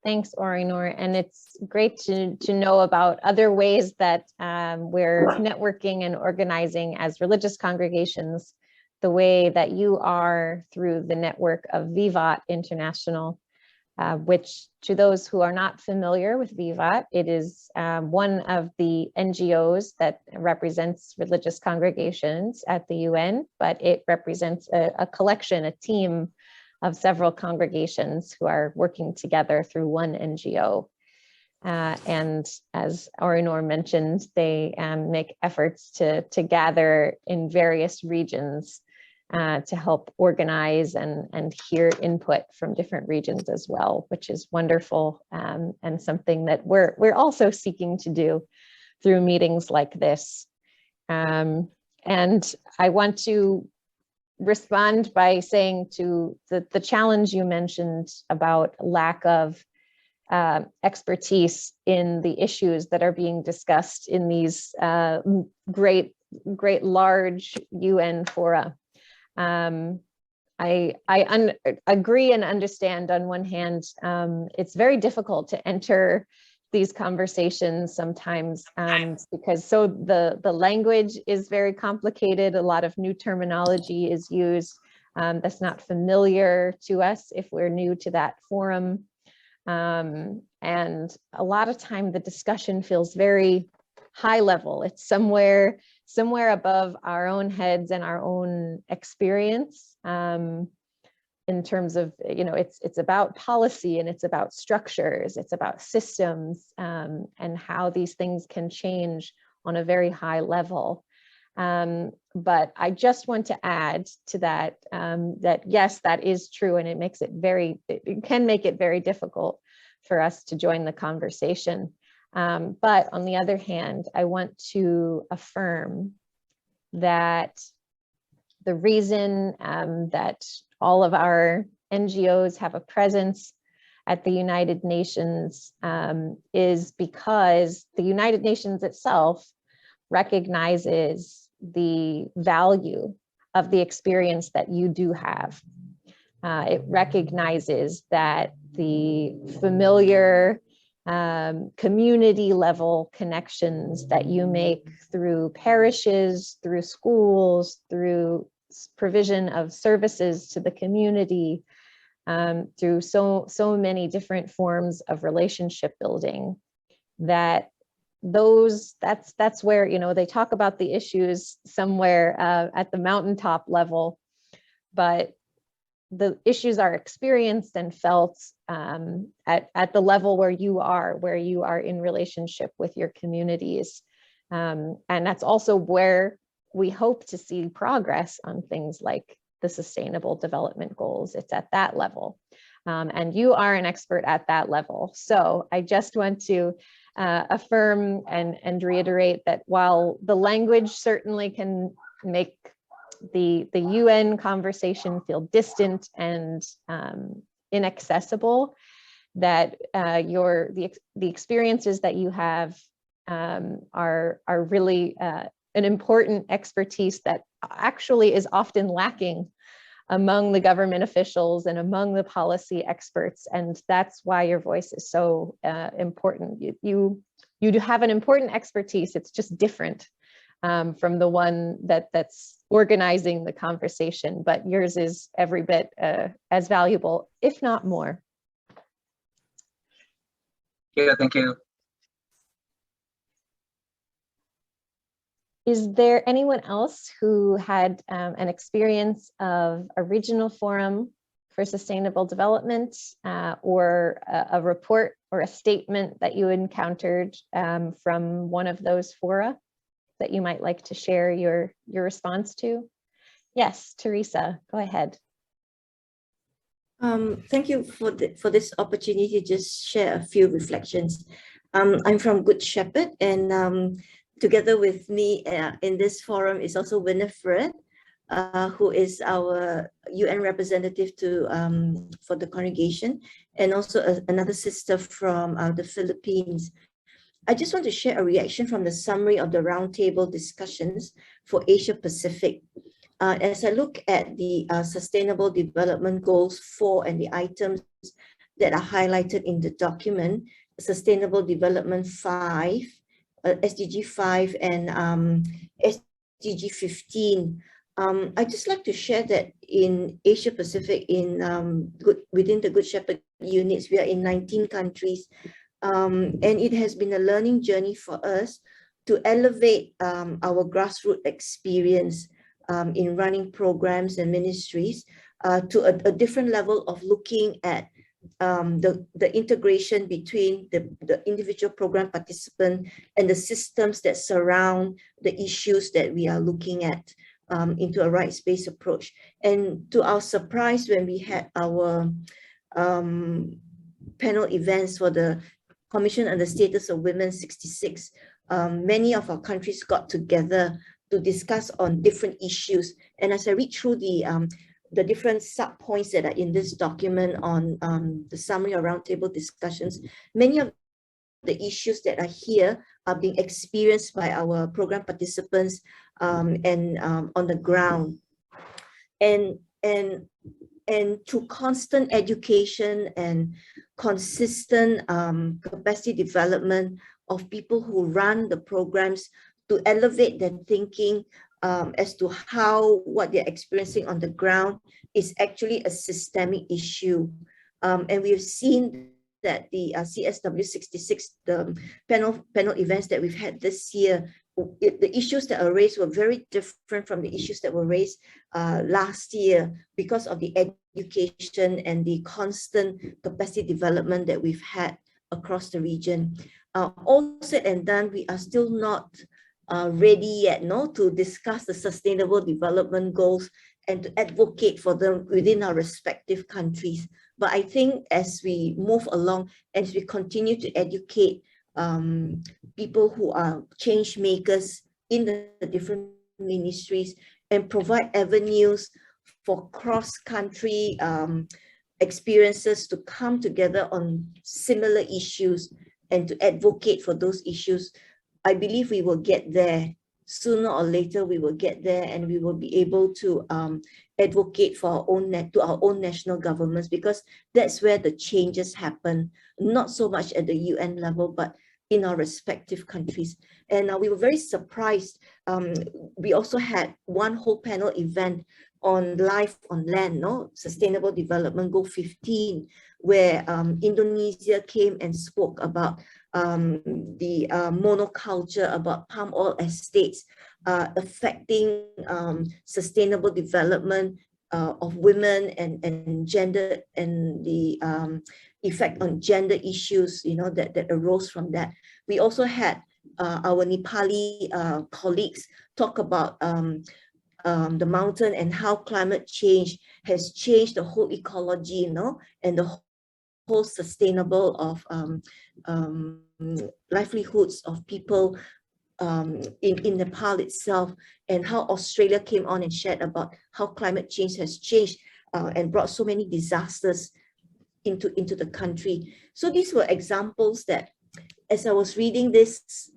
Thanks, Orinor. And it's great to know about other ways that we're networking and organizing as religious congregations, the way that you are through the network of Vivat International, which, to those who are not familiar with Vivat, it is one of the NGOs that represents religious congregations at the UN, but it represents a collection, a team of several congregations who are working together through one NGO. And as Orinor mentioned, they make efforts to gather in various regions to help organize and hear input from different regions as well, which is wonderful, and something that we're also seeking to do through meetings like this. And I want to respond by saying to the challenge you mentioned about lack of expertise in the issues that are being discussed in these great large UN fora. I agree and understand on one hand, it's very difficult to enter these conversations sometimes because the language is very complicated. A lot of new terminology is used that's not familiar to us if we're new to that forum. And a lot of time the discussion feels very high level. It's somewhere above our own heads and our own experience, in terms of, it's about policy and it's about structures, it's about systems, and how these things can change on a very high level. But I just want to add to that, that yes, that is true, and it can make it very difficult for us to join the conversation. But on the other hand, I want to affirm that the reason that all of our NGOs have a presence at the United Nations is because the United Nations itself recognizes the value of the experience that you do have. It recognizes that the familiar community level connections that you make through parishes, through schools, through provision of services to the community, through so many different forms of relationship building, that's where, they talk about the issues somewhere at the mountaintop level, but the issues are experienced and felt at the level where you are in relationship with your communities. And that's also where we hope to see progress on things like the Sustainable Development Goals. It's at that level. And you are an expert at that level. So I just want to affirm and reiterate that while the language certainly can make the UN conversation feel distant and inaccessible, that the experiences that you have are really an important expertise that actually is often lacking among the government officials and among the policy experts. And that's why your voice is so important. You do have an important expertise. It's just different from the one that's organizing the conversation, but yours is every bit as valuable, if not more. Yeah, thank you. Is there anyone else who had an experience of a regional forum for sustainable development or a report or a statement that you encountered from one of those fora that you might like to share your response to? Yes, Teresa, go ahead. Thank you for this opportunity to just share a few reflections. I'm from Good Shepherd, and together with me in this forum is also Winifred, who is our UN representative for the congregation, and also another sister from the Philippines. I just want to share a reaction from the summary of the roundtable discussions for Asia Pacific. As I look at the Sustainable Development Goals 4 and the items that are highlighted in the document, Sustainable Development 5, SDG 5 and SDG 15, I'd just like to share that in Asia Pacific, within the Good Shepherd units, we are in 19 countries. And it has been a learning journey for us to elevate our grassroots experience in running programs and ministries to a different level of looking at the integration between the individual program participant and the systems that surround the issues that we are looking at. into a rights-based approach. And to our surprise, when we had our panel events for the Commission on the Status of Women 66, many of our countries got together to discuss on different issues. And as I read through the different sub-points that are in this document on the summary of roundtable discussions, many of the issues that are here are being experienced by our program participants and on the ground. And through constant education and consistent capacity development of people who run the programs to elevate their thinking as to how what they're experiencing on the ground is actually a systemic issue. And we've seen that the CSW 66, the panel events that we've had this year, the issues that are raised were very different from the issues that were raised last year because of the education and the constant capacity development that we've had across the region. All said and done, we are still not ready yet to discuss the sustainable development goals and to advocate for them within our respective countries. But I think as we move along, as we continue to educate people who are change makers in the different ministries and provide avenues for cross-country experiences to come together on similar issues and to advocate for those issues, I believe we will get there. Sooner or later, we will get there and we will be able to advocate for our own national governments, because that's where the changes happen, not so much at the UN level, but in our respective countries. And we were very surprised. We also had one whole panel event on life on land, Sustainable Development Goal 15, where Indonesia came and spoke about the monoculture, about palm oil estates affecting sustainable development of women and gender, and the effect on gender issues, that arose from that. We also had our Nepali colleagues talk about the mountain and how climate change has changed the whole ecology, and the whole sustainable of livelihoods of people in Nepal itself, and how Australia came on and shared about how climate change has changed and brought so many disasters into the country. So these were examples that, as I was reading this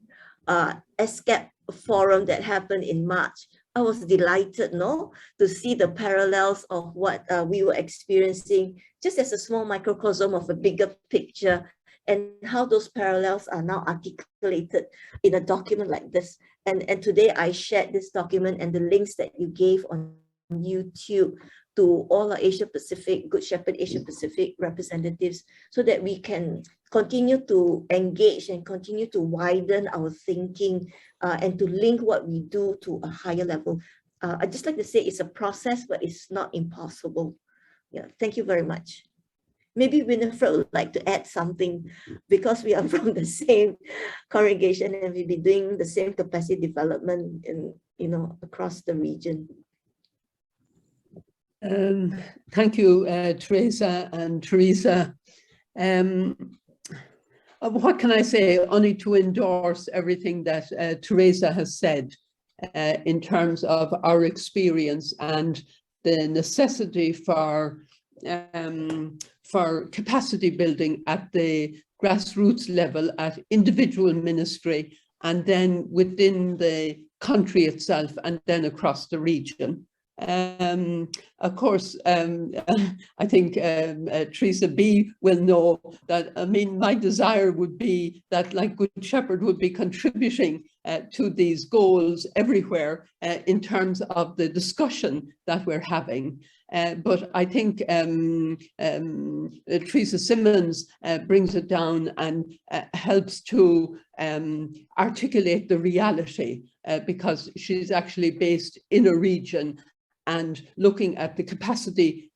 ESCAP forum that happened in March, I was delighted to see the parallels of what we were experiencing, just as a small microcosm of a bigger picture, and how those parallels are now articulated in a document like this. And today I shared this document and the links that you gave on YouTube to all our Asia Pacific, Good Shepherd Asia Pacific representatives, so that we can continue to engage and continue to widen our thinking and to link what we do to a higher level. I'd just like to say it's a process, but it's not impossible. Yeah, thank you very much. Maybe Winifred would like to add something, because we are from the same congregation and we've been doing the same capacity development across the region. Thank you, Teresa and Teresa. What can I say? Only to endorse everything that Teresa has said in terms of our experience and the necessity for capacity building at the grassroots level, at individual ministry, and then within the country itself, and then across the region. Of course, I think Teresa B will know that, my desire would be that, like Good Shepherd, would be contributing to these goals everywhere in terms of the discussion that we're having. But I think Teresa Simmons brings it down and helps to articulate the reality, because she's actually based in a region and looking at the capacity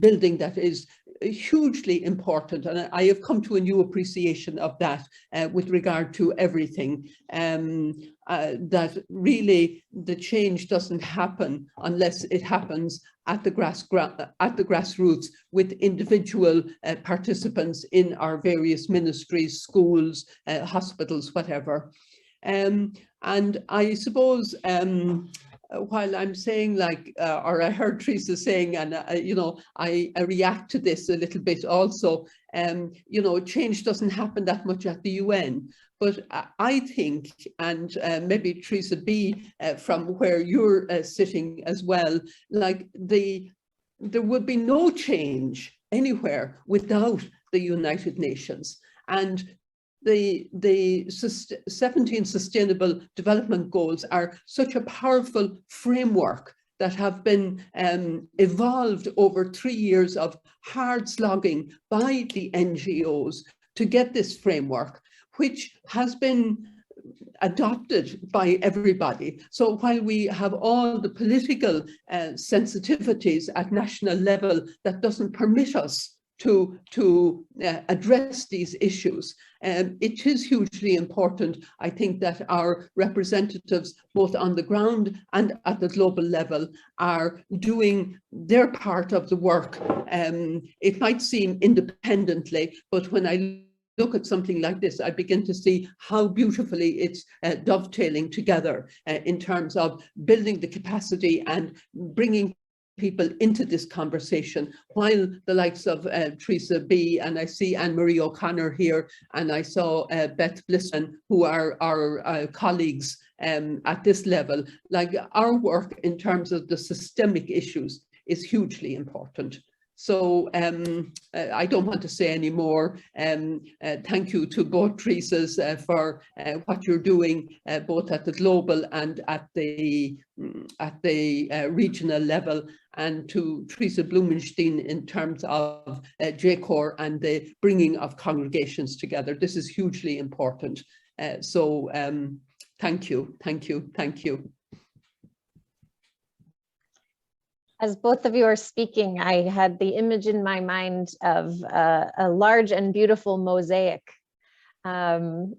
building that is hugely important, and I have come to a new appreciation of that with regard to everything, that really the change doesn't happen unless it happens at the grassroots with individual participants in our various ministries, schools, hospitals, whatever. And I suppose while I'm saying, like, or I heard Teresa saying, and you know, I react to this a little bit also, you know, change doesn't happen that much at the UN. But I think, and maybe Teresa B, from where you're sitting as well, like there would be no change anywhere without the United Nations. And the 17 Sustainable Development Goals are such a powerful framework that have been evolved over 3 years of hard slogging by the NGOs to get this framework, which has been adopted by everybody. So while we have all the political sensitivities at national level, that doesn't permit us to address these issues. It is hugely important, I think, that our representatives, both on the ground and at the global level, are doing their part of the work. It might seem independently, but when I look at something like this, I begin to see how beautifully it's dovetailing together in terms of building the capacity and bringing people into this conversation, while the likes of Teresa B, and I see Anne-Marie O'Connor here, and I saw Beth Blissman, who are our colleagues at this level. Like, our work in terms of the systemic issues is hugely important. So I don't want to say any more. Thank you to both Teresas for what you're doing, both at the global and at the regional level, and to Teresa Blumenstein in terms of JCoR and the bringing of congregations together. This is hugely important. So thank you, thank you, thank you. As both of you are speaking, I had the image in my mind of a large and beautiful mosaic. And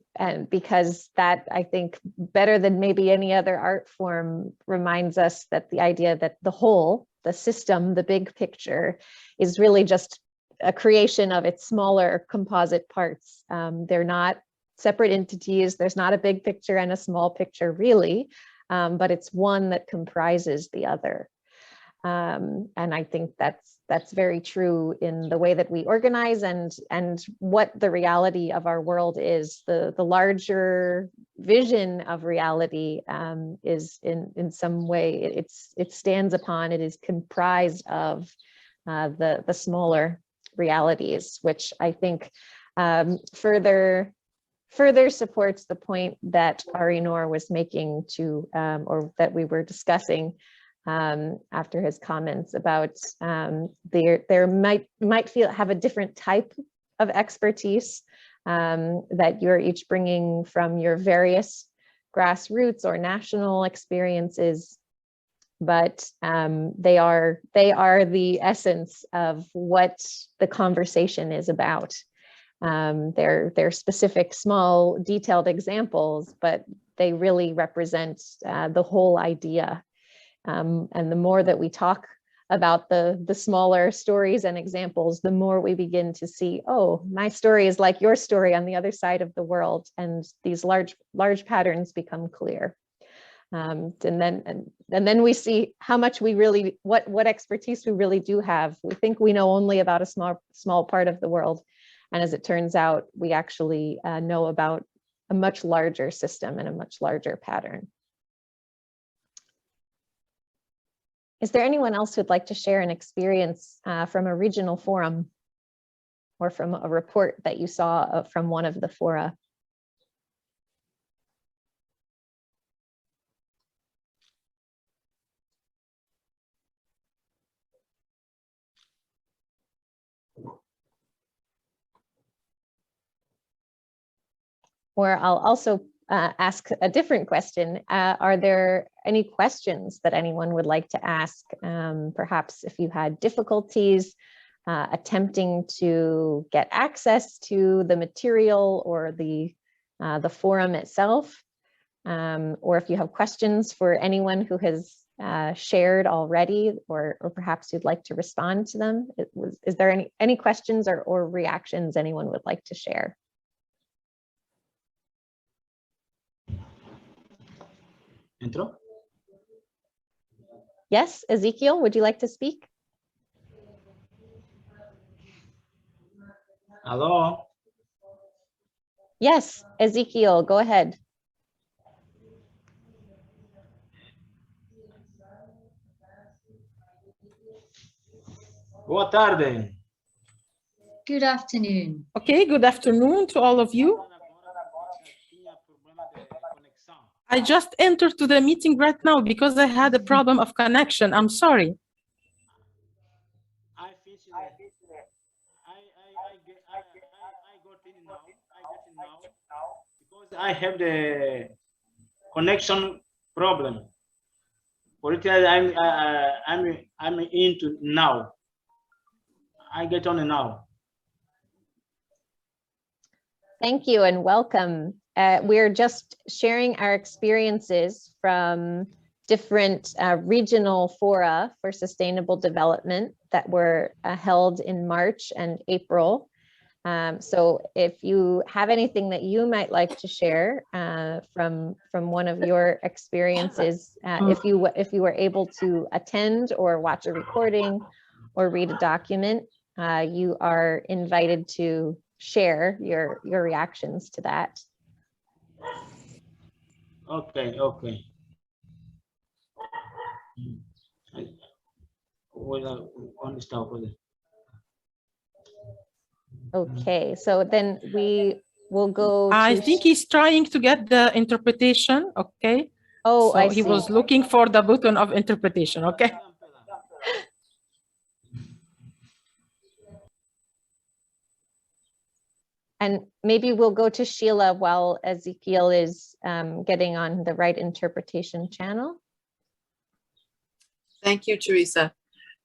because that, I think, better than maybe any other art form, reminds us that the idea that the whole, the system, the big picture, is really just a creation of its smaller composite parts. They're not separate entities. There's not a big picture and a small picture, really, but it's one that comprises the other. And I think that's very true in the way that we organize and what the reality of our world is. The larger vision of reality is in some way it stands upon, it is comprised of the smaller realities, which I think further supports the point that Arinor was making to, or that we were discussing after his comments about there might have a different type of expertise that you're each bringing from your various grassroots or national experiences, but they are the essence of what the conversation is about. They're specific, small, detailed examples, but they really represent the whole idea. And the more that we talk about the smaller stories and examples, the more we begin to see, oh, my story is like your story on the other side of the world, and these large patterns become clear. And then we see how much we really, what expertise we really do have. We think we know only about a small part of the world, and as it turns out, we actually know about a much larger system and a much larger pattern. Is there anyone else who'd like to share an experience from a regional forum or from a report that you saw from one of the fora? Or I'll also ask a different question. Are there any questions that anyone would like to ask? Perhaps if you had difficulties attempting to get access to the material or the forum itself, or if you have questions for anyone who has shared already, or perhaps you'd like to respond to them. Is there any questions or reactions anyone would like to share? Intro? Yes, Ezekiel, would you like to speak? Hello? Yes, Ezekiel, go ahead. Boa tarde. Good afternoon. Okay, good afternoon to all of you. I just entered to the meeting right now because I had a problem of connection. I'm sorry. I finished it. I got in now. Because I have the connection problem. For it, I'm into now. I get on now. Thank you and welcome. We're just sharing our experiences from different regional fora for sustainable development that were held in March and April. So if you have anything that you might like to share from one of your experiences, if you were able to attend or watch a recording or read a document, you are invited to share your reactions to that. Okay. Okay, so then we will go to... I think he's trying to get the interpretation, okay? Oh, so I he see. was looking for the button of interpretation, okay? And maybe we'll go to Sheila while Ezekiel is getting on the right interpretation channel. Thank you, Teresa.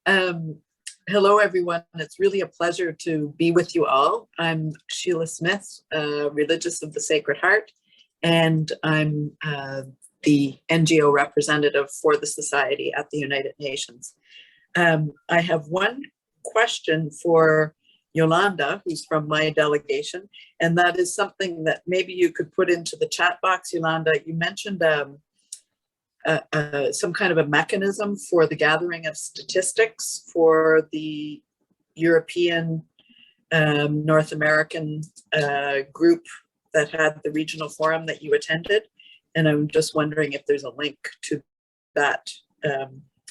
Hello, everyone. It's really a pleasure to be with you all. I'm Sheila Smith, Religious of the Sacred Heart, and I'm the NGO representative for the Society at the United Nations. I have one question for Yolanda, who's from my delegation, and that is something that maybe you could put into the chat box, Yolanda. You mentioned some kind of a mechanism for the gathering of statistics for the European, North American group that had the regional forum that you attended. And I'm just wondering if there's a link to that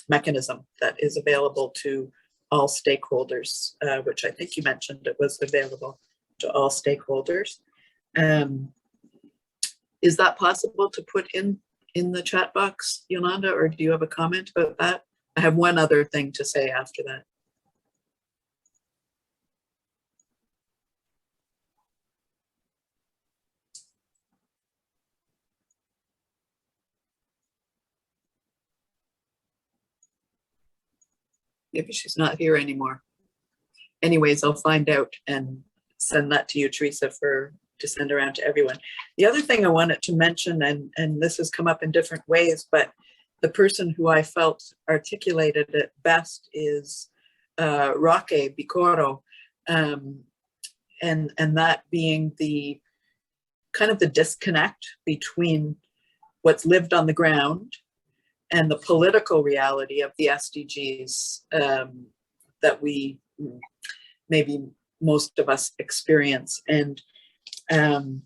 mechanism that is available to all stakeholders, which I think you mentioned it was available to all stakeholders. Is that possible to put in the chat box, Yolanda, or do you have a comment about that? I have one other thing to say after that. Maybe she's not here anymore. Anyways, I'll find out and send that to you, Teresa, to send around to everyone. The other thing I wanted to mention, and this has come up in different ways, but the person who I felt articulated it best is Roque Bicoro, and that being the kind of the disconnect between what's lived on the ground and the political reality of the SDGs that we maybe most of us experience. And I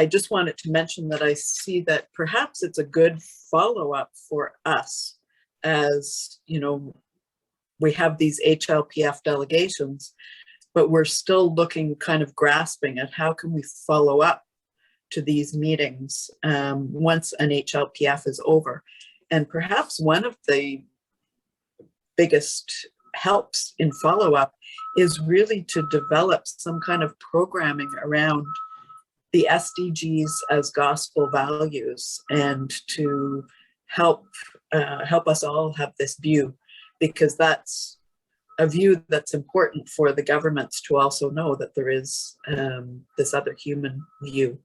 just wanted to mention that I see that perhaps it's a good follow-up for us, as you know, we have these HLPF delegations, but we're still looking, kind of grasping at how can we follow up to these meetings once an HLPF is over. And perhaps one of the biggest helps in follow-up is really to develop some kind of programming around the SDGs as gospel values, and to help us all have this view, because that's a view that's important for the governments to also know that there is this other human view.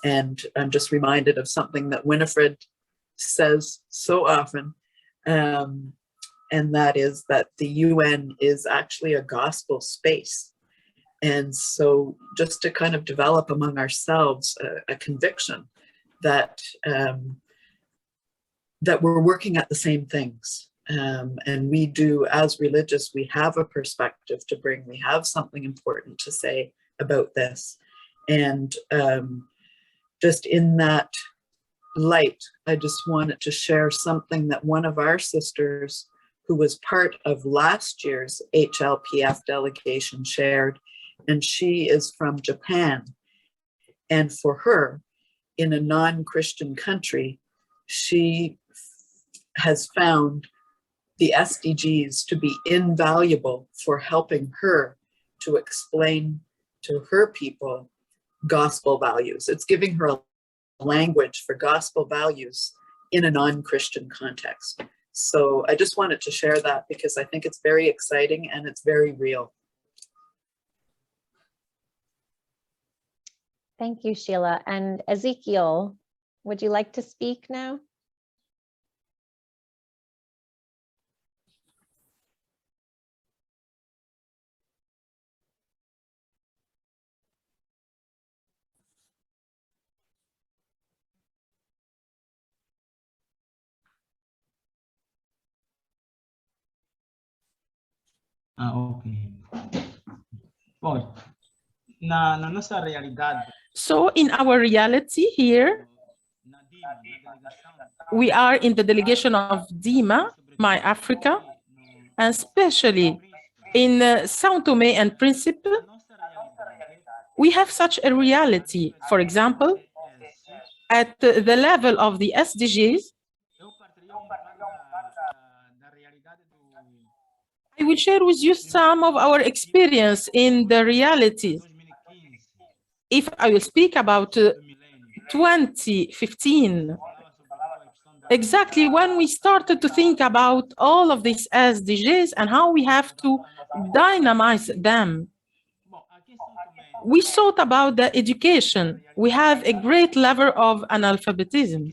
And I'm just reminded of something that Winifred says so often, and that is that the UN is actually a gospel space. And so just to kind of develop among ourselves a conviction that that we're working at the same things. And we do, as religious, we have a perspective to bring, we have something important to say about this. And just in that light, I just wanted to share something that one of our sisters who was part of last year's HLPF delegation shared, and she is from Japan. And for her, in a non-Christian country, she has found the SDGs to be invaluable for helping her to explain to her people gospel values. It's giving her a language for gospel values in a non-Christian context. So I just wanted to share that because I think it's very exciting and it's very real. Thank you, Sheila. And Ezekiel, would you like to speak now? Okay. Nasa realidad. So in our reality here, we are in the delegation of DIMA, My Africa, and especially in São Tomé and Príncipe, we have such a reality. For example, at the level of the SDGs, I will share with you some of our experience in the reality. If I will speak about 2015, exactly when we started to think about all of these SDGs and how we have to dynamize them. We thought about the education. We have a great level of analphabetism.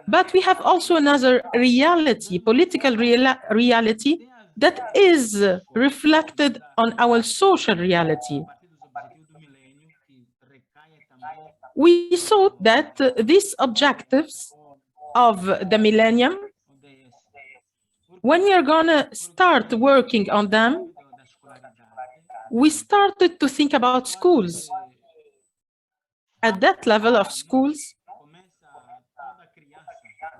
But we have also another reality, political reality, that is reflected on our social reality. We thought that these objectives of the millennium, when we are going to start working on them, we started to think about schools. At that level of schools,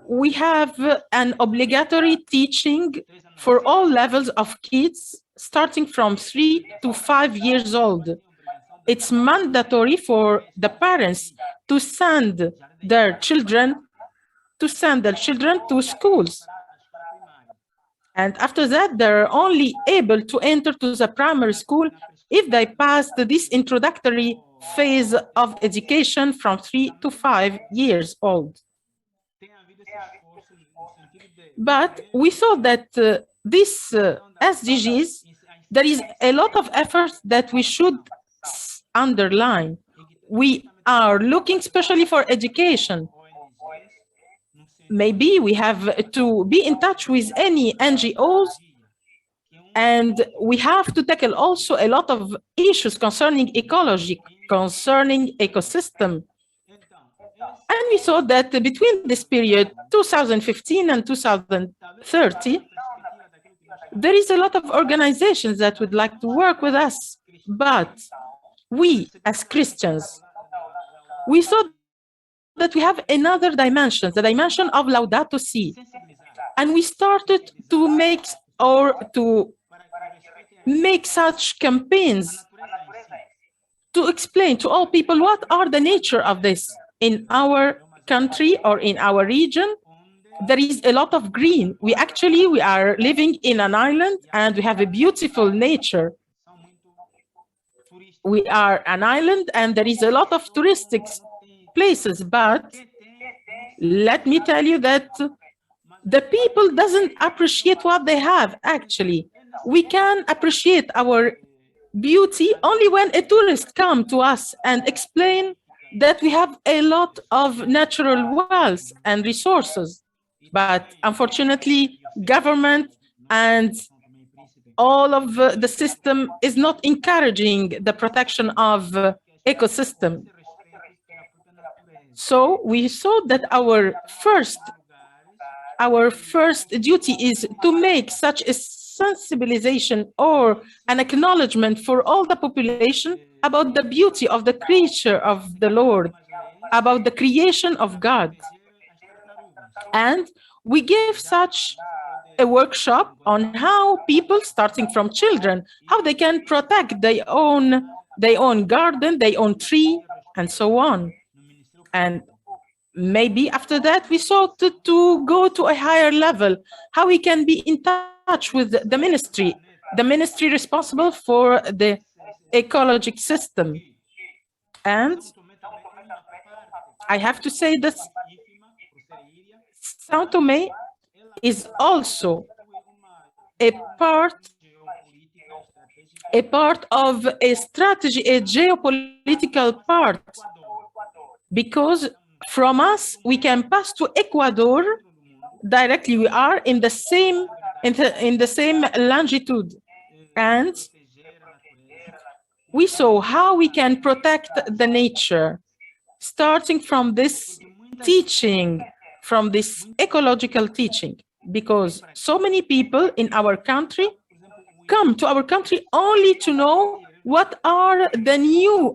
we have an obligatory teaching for all levels of kids, starting from 3 to 5 years old. It's mandatory for the parents to send their children to schools. And after that, they're only able to enter to the primary school if they pass this introductory phase of education from 3 to 5 years old. But we thought that these SDGs, there is a lot of effort that we should underline. We are looking especially for education. Maybe we have to be in touch with any NGOs, and we have to tackle also a lot of issues concerning ecology, concerning ecosystem. And we thought that between this period, 2015 and 2030, there is a lot of organizations that would like to work with us. But we, as Christians, we thought that we have another dimension, the dimension of Laudato Si. And we started to make such campaigns to explain to all people what are the nature of this. In our country or in our region, there is a lot of green. We are living in an island and we have a beautiful nature. We are an island and there is a lot of touristic places, but let me tell you that the people doesn't appreciate what they have actually. we can appreciate our beauty only when a tourist comes to us and explain that we have a lot of natural wealth and resources. But unfortunately, government and all of the system is not encouraging the protection of ecosystem. So we saw that our first duty is to make such a sensibilization or an acknowledgement for all the population about the beauty of the creature of the Lord, about the creation of God. And we give such a workshop on how people, starting from children, how they can protect their own garden, their own tree, and so on. And maybe after that, we sought to go to a higher level, how we can be in touch with the ministry responsible for the ecologic system. And I have to say that São Tomé is also a part of a strategy, a geopolitical part, because from us we can pass to Ecuador directly. We are in the same longitude, and we saw how we can protect the nature, starting from this teaching, from this ecological teaching, because so many people in our country come to our country only to know what are the new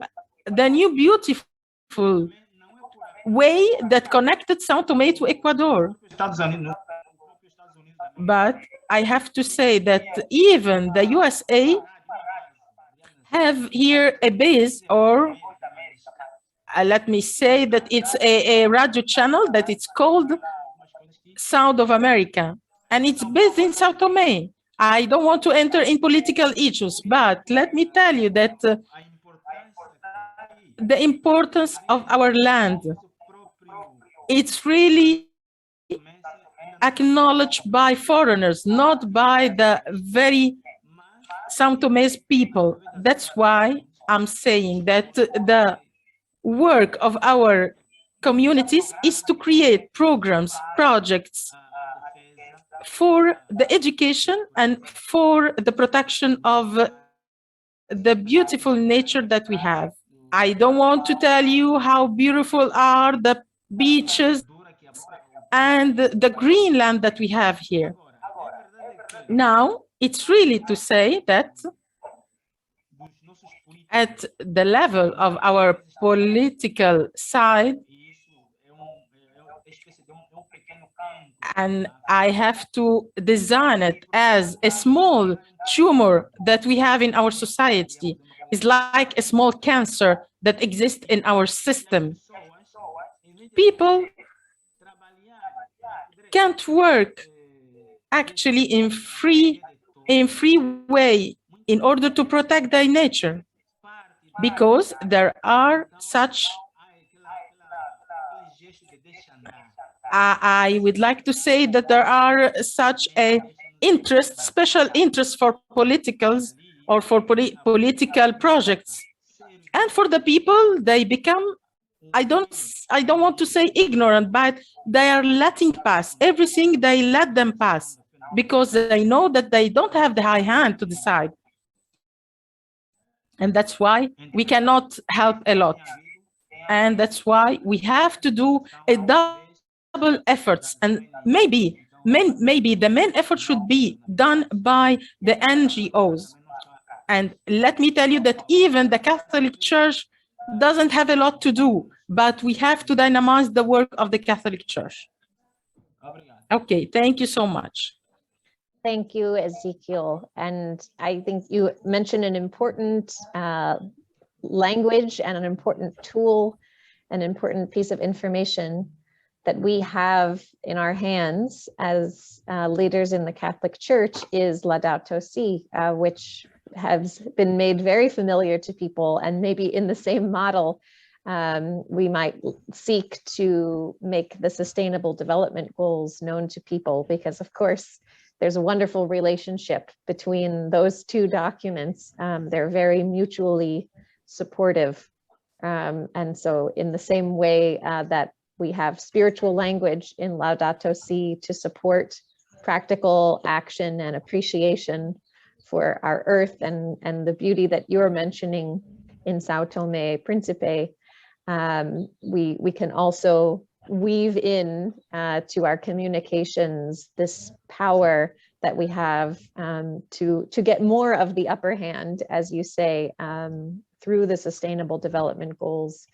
beautiful way that connected São Tomé to Ecuador. But I have to say that even the USA have here a base, or let me say that it's a radio channel that it's called Sound of America, and it's based in São Tomé. I don't want to enter in political issues, but let me tell you that the importance of our land, it's really acknowledged by foreigners, not by the very São Tomé's people. That's why I'm saying that the work of our communities is to create programs, projects for the education and for the protection of the beautiful nature that we have. I don't want to tell you how beautiful are the beaches and the green land that we have here. Now, it's really to say that at the level of our political side, and I have to design it as a small tumor that we have in our society. It's like a small cancer that exists in our system. People can't work actually in free way in order to protect their nature, because there are such, I would like to say that there are such a special interest for politicals or for political projects. And for the people, they become, I don't want to say ignorant, but they are letting pass everything. They let them pass because they know that they don't have the high hand to decide. And that's why we cannot help a lot. And that's why we have to do a double efforts. And maybe the main effort should be done by the NGOs. And let me tell you that even the Catholic Church doesn't have a lot to do, but we have to dynamize the work of the Catholic Church. Okay, thank you so much. Thank you, Ezekiel. And I think you mentioned an important language and an important tool, an important piece of information that we have in our hands as leaders in the Catholic Church is Laudato Si, which has been made very familiar to people, and maybe in the same model, we might seek to make the Sustainable Development Goals known to people, because of course, there's a wonderful relationship between those two documents. They're very mutually supportive. And so in the same way that we have spiritual language in Laudato Si to support practical action and appreciation for our earth and the beauty that you're mentioning in Sao Tome Principe, we can also weave in to our communications this power that we have to get more of the upper hand, as you say, through the Sustainable Development Goals,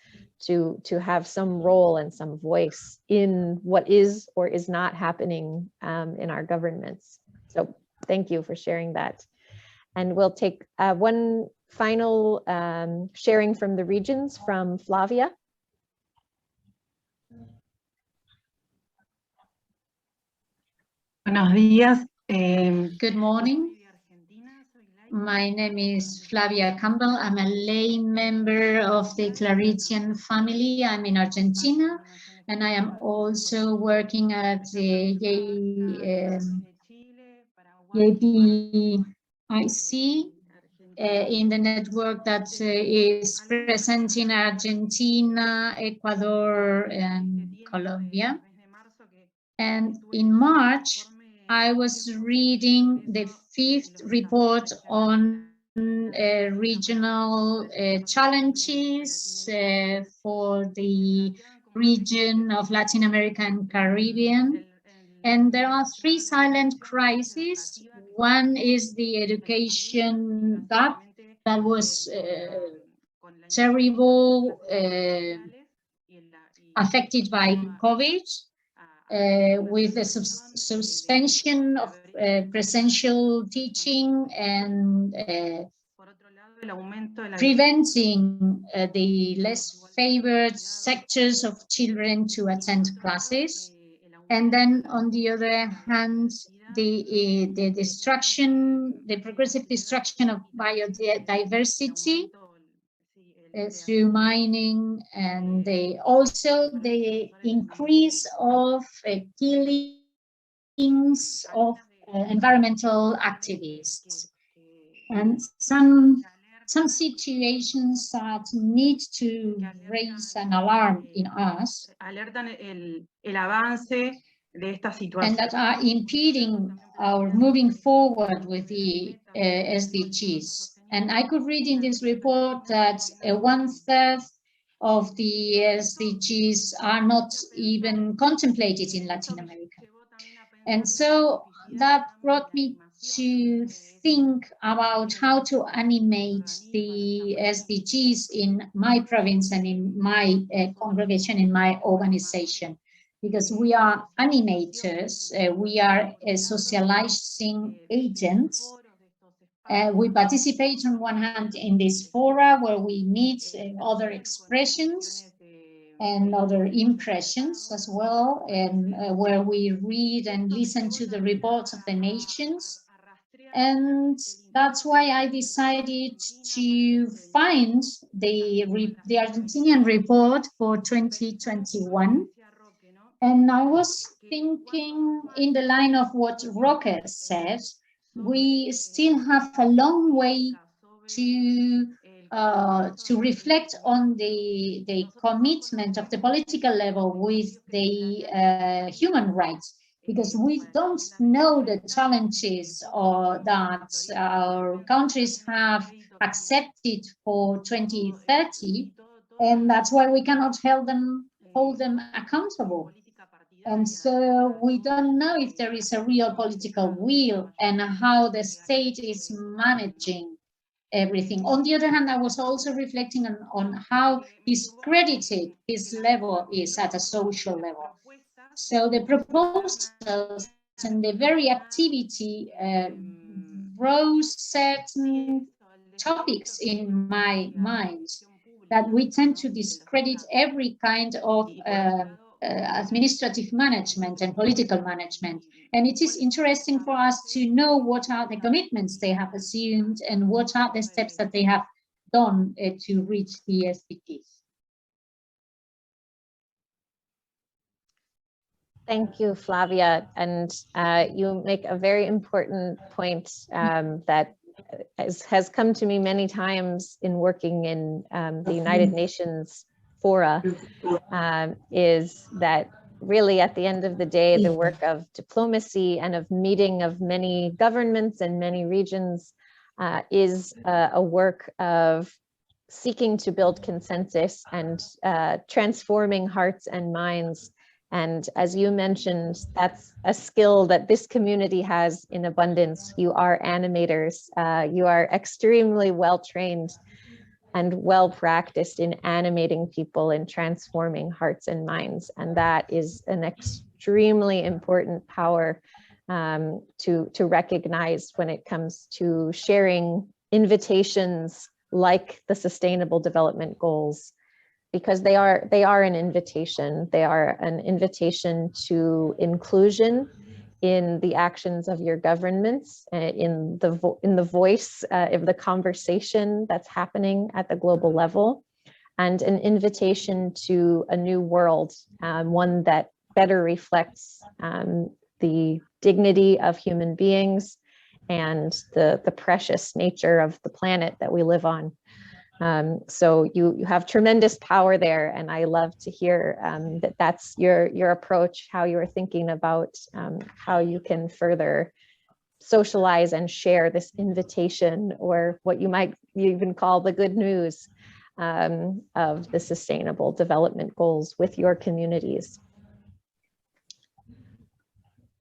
to have some role and some voice in what is or is not happening in our governments. So thank you for sharing that. And we'll take one final sharing from the regions from Flavia. Buenos días. Good morning. My name is Flavia Campbell. I'm a lay member of the Claritian family. I'm in Argentina, and I am also working at the JPIC in the network that is present in Argentina, Ecuador, and Colombia. And in March, I was reading the 5th report on regional challenges for the region of Latin America and Caribbean. And there are 3 silent crises. One is the education gap that was terrible, affected by COVID. With the suspension of presential teaching and preventing the less favored sectors of children to attend classes. And then on the other hand, the destruction, the progressive destruction of biodiversity through mining, and also the increase of killings of environmental activists, and some situations that need to raise an alarm in us, and that are impeding our moving forward with the SDGs. And I could read in this report that 1/3 of the SDGs are not even contemplated in Latin America. And so that brought me to think about how to animate the SDGs in my province and in my congregation, in my organization, because we are animators, we are socializing agents. We participate on one hand in this fora where we meet other expressions and other impressions as well, and where we read and listen to the reports of the nations. And that's why I decided to find the Argentinian report for 2021. And I was thinking in the line of what Roque said. We still have a long way to reflect on the commitment of the political level with the human rights, because we don't know the challenges that our countries have accepted for 2030, and that's why we cannot hold them accountable. And so we don't know if there is a real political will and how the state is managing everything. On the other hand, I was also reflecting on how discredited this level is at a social level. So the proposals and the very activity rose certain topics in my mind that we tend to discredit every kind of administrative management and political management. And it is interesting for us to know what are the commitments they have assumed and what are the steps that they have done to reach the SDGs. Thank you, Flavia. And you make a very important point that has come to me many times in working in the United Nations fora, is that really at the end of the day, the work of diplomacy and of meeting of many governments and many regions is a work of seeking to build consensus and transforming hearts and minds. And as you mentioned, that's a skill that this community has in abundance. You are animators. You are extremely well trained and well practiced in animating people and transforming hearts and minds. And that is an extremely important power to recognize when it comes to sharing invitations like the Sustainable Development Goals, because they are an invitation. They are an invitation to inclusion in the actions of your governments, in the voice of the conversation that's happening at the global level, and an invitation to a new world, one that better reflects the dignity of human beings and the precious nature of the planet that we live on. So you have tremendous power there, and I love to hear that that's your approach, how you're thinking about how you can further socialize and share this invitation, or what you might even call the good news of the Sustainable Development Goals with your communities.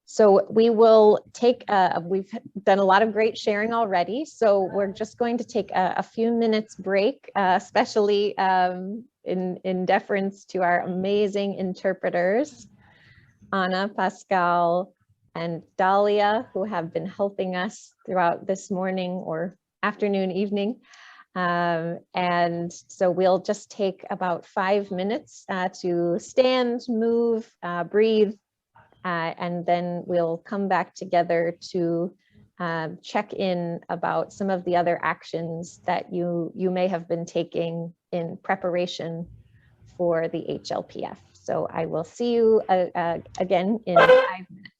So we will take, we've done a lot of great sharing already, so we're just going to take a few minutes break, especially in deference to our amazing interpreters, Anna, Pascal, and Dahlia, who have been helping us throughout this morning or afternoon, evening. And so we'll just take about 5 minutes to stand, move, breathe, and then we'll come back together to check in about some of the other actions that you may have been taking in preparation for the HLPF. So I will see you again in 5 minutes.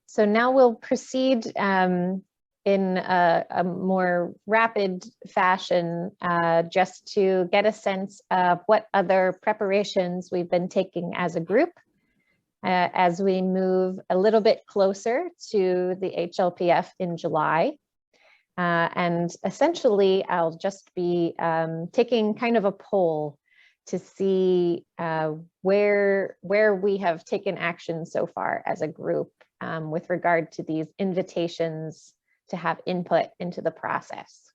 So now we'll proceed in a more rapid fashion, just to get a sense of what other preparations we've been taking as a group as we move a little bit closer to the HLPF in July. And essentially, I'll just be taking kind of a poll to see where we have taken action so far as a group with regard to these invitations to have input into the process.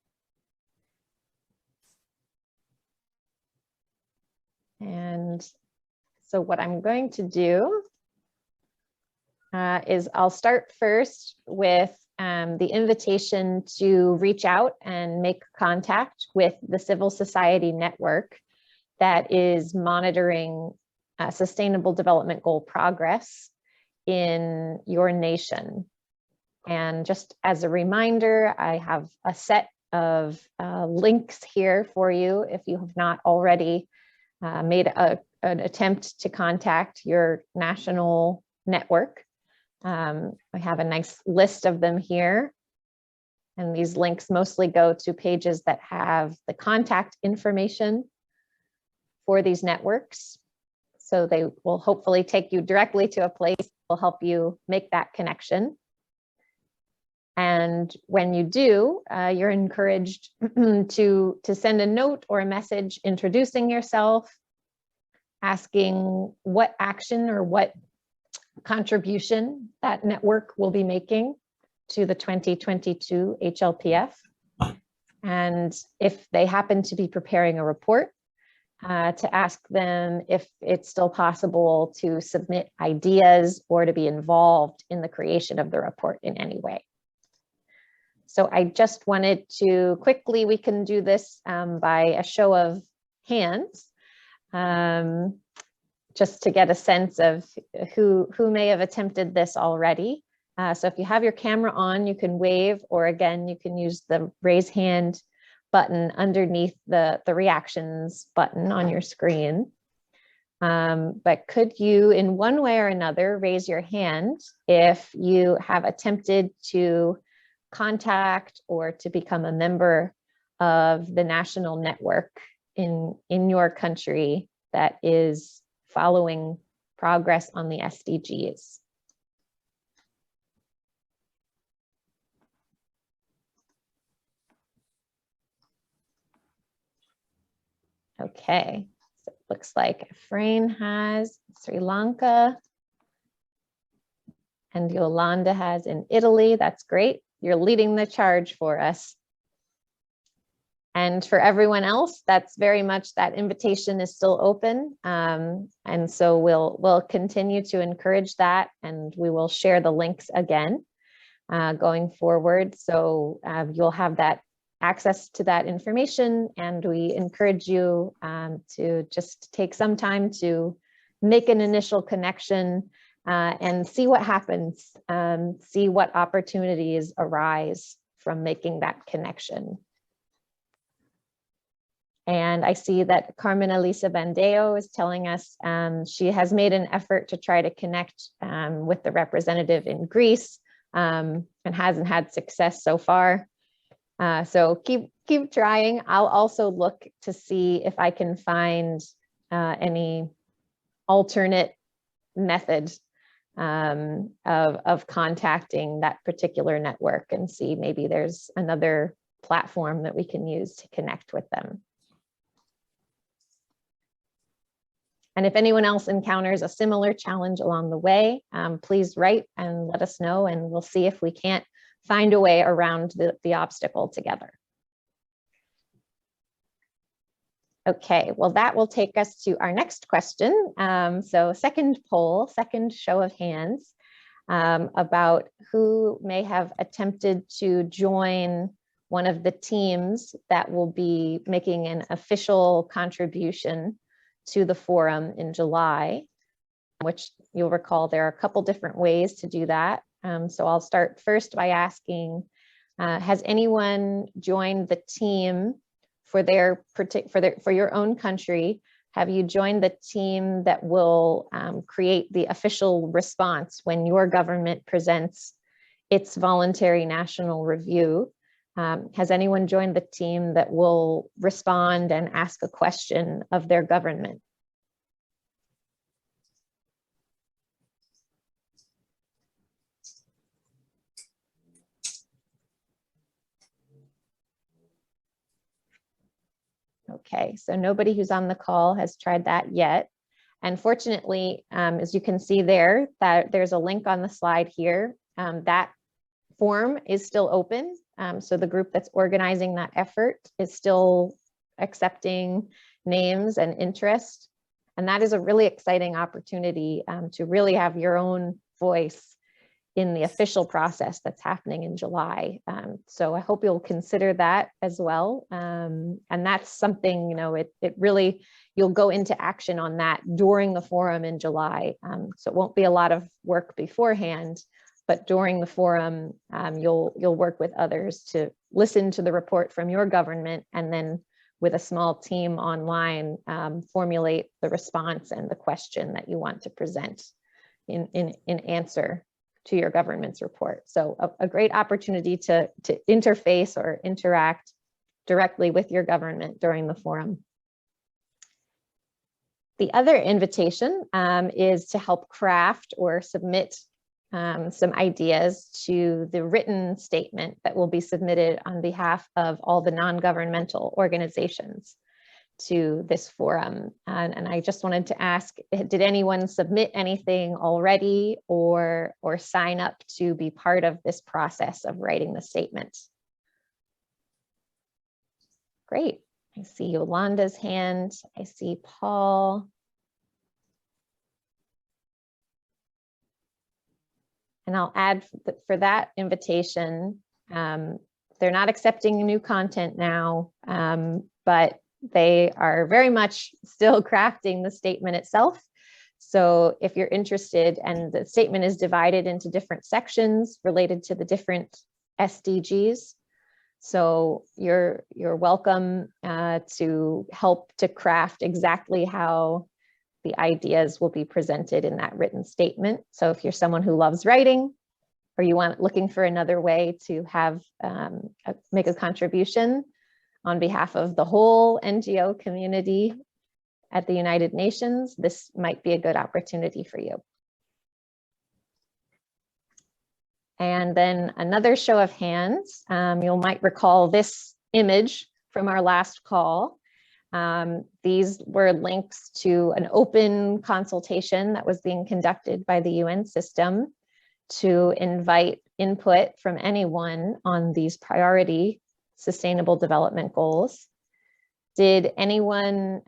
And so what I'm going to do is I'll start first with the invitation to reach out and make contact with the civil society network that is monitoring Sustainable Development Goal progress in your nation. And just as a reminder, I have a set of links here for you if you have not already made an attempt to contact your national network. I have a nice list of them here. And these links mostly go to pages that have the contact information for these networks. So they will hopefully take you directly to a place that will help you make that connection. And when you do, you're encouraged to send a note or a message introducing yourself, asking what action or what contribution that network will be making to the 2022 HLPF. And if they happen to be preparing a report, to ask them if it's still possible to submit ideas or to be involved in the creation of the report in any way. So I just wanted to quickly, we can do this by a show of hands, just to get a sense of who may have attempted this already. So if you have your camera on, you can wave, or again, you can use the raise hand button underneath the reactions button on your screen. But could you, in one way or another, raise your hand if you have attempted to contact or to become a member of the national network in your country that is following progress on the SDGs? Okay, so it looks like Efrain has Sri Lanka and Yolanda has in Italy. That's great. You're leading the charge for us. And for everyone else, that's very much, that invitation is still open. And so we'll continue to encourage that, and we will share the links again going forward. So you'll have that access to that information, and we encourage you to just take some time to make an initial connection and see what happens, see what opportunities arise from making that connection. And I see that Carmen Elisa Bandeo is telling us she has made an effort to try to connect with the representative in Greece and hasn't had success so far. So keep trying. I'll also look to see if I can find any alternate method of contacting that particular network, and see maybe there's another platform that we can use to connect with them. And if anyone else encounters a similar challenge along the way, please write and let us know, and we'll see if we can't find a way around the obstacle together. Okay, well, that will take us to our next question. So second poll, second show of hands about who may have attempted to join one of the teams that will be making an official contribution to the forum in July, which you'll recall there are a couple different ways to do that. So I'll start first by asking, has anyone joined the team for your own country? Have you joined the team that will create the official response when your government presents its voluntary national review? Has anyone joined the team that will respond and ask a question of their government? Okay, so nobody who's on the call has tried that yet. And fortunately, as you can see there, that there's a link on the slide here. That form is still open. So the group that's organizing that effort is still accepting names and interest. And that is a really exciting opportunity to really have your own voice in the official process that's happening in July. So I hope you'll consider that as well. And that's something, you know, it really, you'll go into action on that during the forum in July. So it won't be a lot of work beforehand, but during the forum, you'll work with others to listen to the report from your government, and then with a small team online, formulate the response and the question that you want to present in answer to your government's report. So a great opportunity to interface or interact directly with your government during the forum. The other invitation is to help craft or submit some ideas to the written statement that will be submitted on behalf of all the non-governmental organizations to this forum. And I just wanted to ask, did anyone submit anything already or sign up to be part of this process of writing the statement? Great. I see Yolanda's hand. I see Paul. And I'll add for that invitation, they're not accepting new content now, but they are very much still crafting the statement itself. So if you're interested, and the statement is divided into different sections related to the different SDGs. So you're welcome to help to craft exactly how the ideas will be presented in that written statement. So if you're someone who loves writing, or you want looking for another way to have make a contribution on behalf of the whole NGO community at the United Nations, this might be a good opportunity for you. And then another show of hands, you might recall this image from our last call. These were links to an open consultation that was being conducted by the UN system to invite input from anyone on these priority sustainable development goals. Did anyone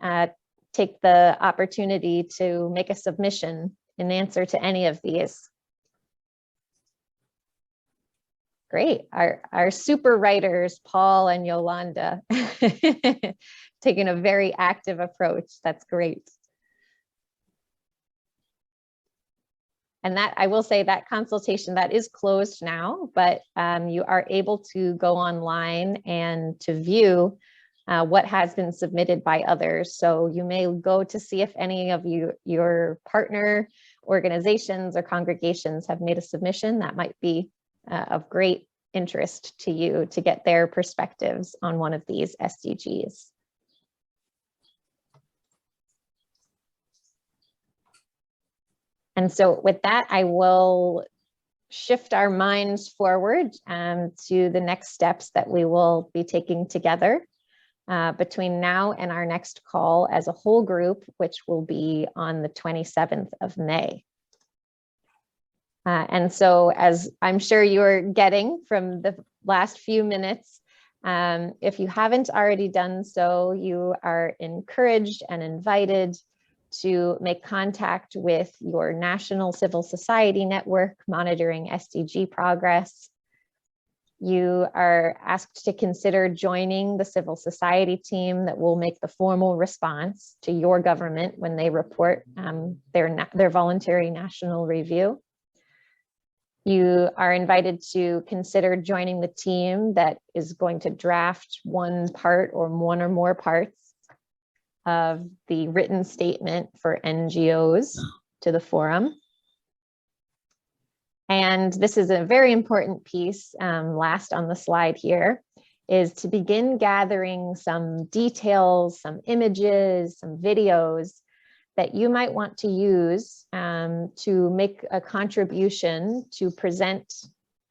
take the opportunity to make a submission in answer to any of these? Great, our super writers, Paul and Yolanda, taking a very active approach. That's great. And that, I will say, that consultation, that is closed now, but you are able to go online and to view what has been submitted by others. So you may go to see if any of your partner organizations or congregations have made a submission. That might be of great interest to you to get their perspectives on one of these SDGs. And so with that, I will shift our minds forward to the next steps that we will be taking together between now and our next call as a whole group, which will be on the 27th of May. And so, as I'm sure you're getting from the last few minutes, if you haven't already done so, you are encouraged and invited to make contact with your national civil society network monitoring SDG progress. You are asked to consider joining the civil society team that will make the formal response to your government when they report their voluntary national review. You are invited to consider joining the team that is going to draft one part or one or more parts of the written statement for NGOs to the forum. And this is a very important piece, last on the slide here, is to begin gathering some details, some images, some videos that you might want to use to make a contribution to present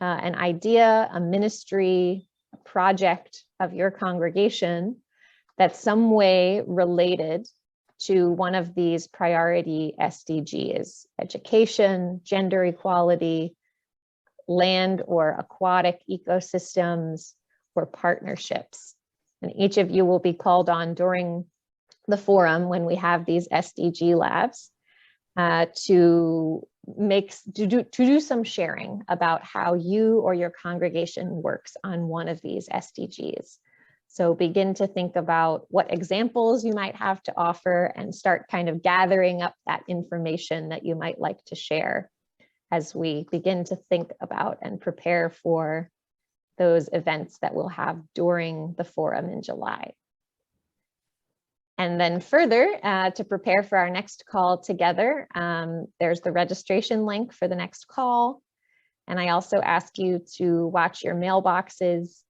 an idea, a ministry, a project of your congregation that's some way related to one of these priority SDGs: education, gender equality, land or aquatic ecosystems, or partnerships. And each of you will be called on during the forum when we have these SDG labs to do some sharing about how you or your congregation works on one of these SDGs. So begin to think about what examples you might have to offer and start kind of gathering up that information that you might like to share as we begin to think about and prepare for those events that we'll have during the forum in July. And then further, to prepare for our next call together, there's the registration link for the next call. And I also ask you to watch your mailboxes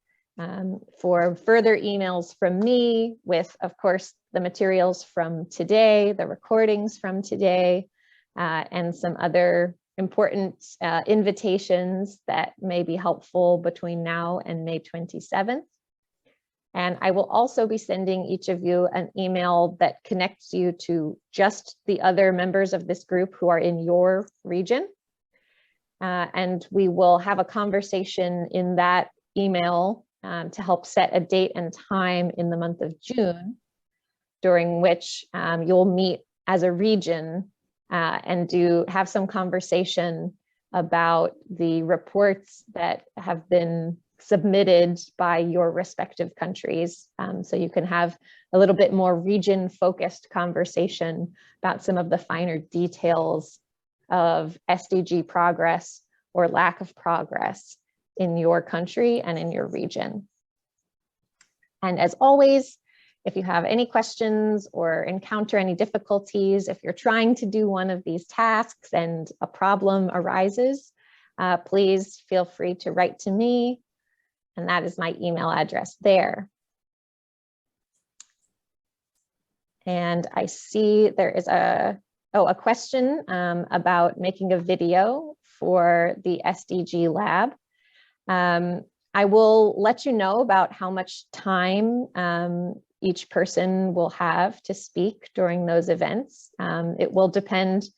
for further emails from me with, of course, the materials from today, the recordings from today, and some other important invitations that may be helpful between now and May 27th. And I will also be sending each of you an email that connects you to just the other members of this group who are in your region. And we will have a conversation in that email to help set a date and time in the month of June, during which you'll meet as a region and have some conversation about the reports that have been submitted by your respective countries. So you can have a little bit more region-focused conversation about some of the finer details of SDG progress or lack of progress in your country and in your region. And as always, if you have any questions or encounter any difficulties, if you're trying to do one of these tasks and a problem arises, please feel free to write to me, and that is my email address there. And I see there is a question about making a video for the SDG Lab. I will let you know about how much time each person will have to speak during those events. It will depend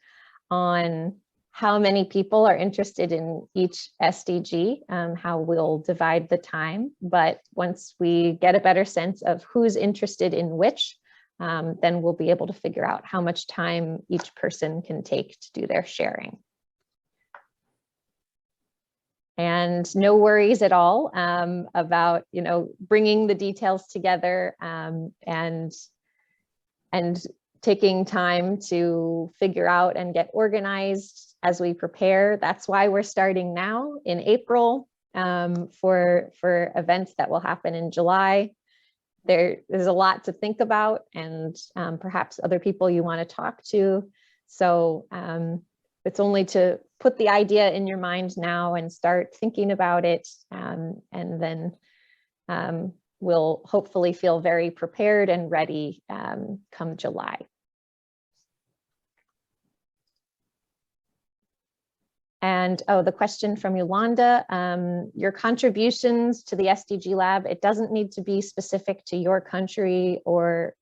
on how many people are interested in each SDG, how we'll divide the time. But once we get a better sense of who's interested in which, then we'll be able to figure out how much time each person can take to do their sharing. And no worries at all about, bringing the details together and taking time to figure out and get organized as we prepare. That's why we're starting now in April for events that will happen in July. There's a lot to think about, and perhaps other people you want to talk to. So it's only to put the idea in your mind now and start thinking about it, and then we'll hopefully feel very prepared and ready come July. And the question from Yolanda, your contributions to the SDG Lab, it doesn't need to be specific to your country or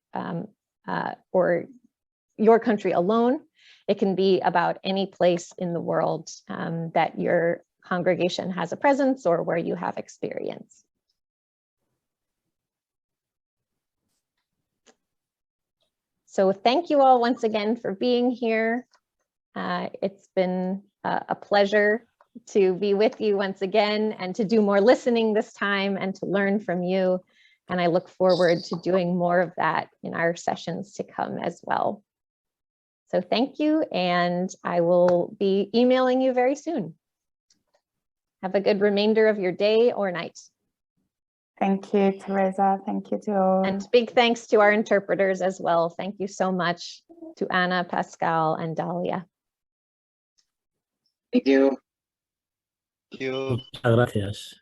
your country alone. It can be about any place in the world that your congregation has a presence or where you have experience. So thank you all once again for being here. It's been a pleasure to be with you once again and to do more listening this time and to learn from you. And I look forward to doing more of that in our sessions to come as well. So thank you, and I will be emailing you very soon. Have a good remainder of your day or night. Thank you, Teresa. Thank you to all. And big thanks to our interpreters as well. Thank you so much to Anna, Pascal, and Dalia. Thank you. Muchas gracias.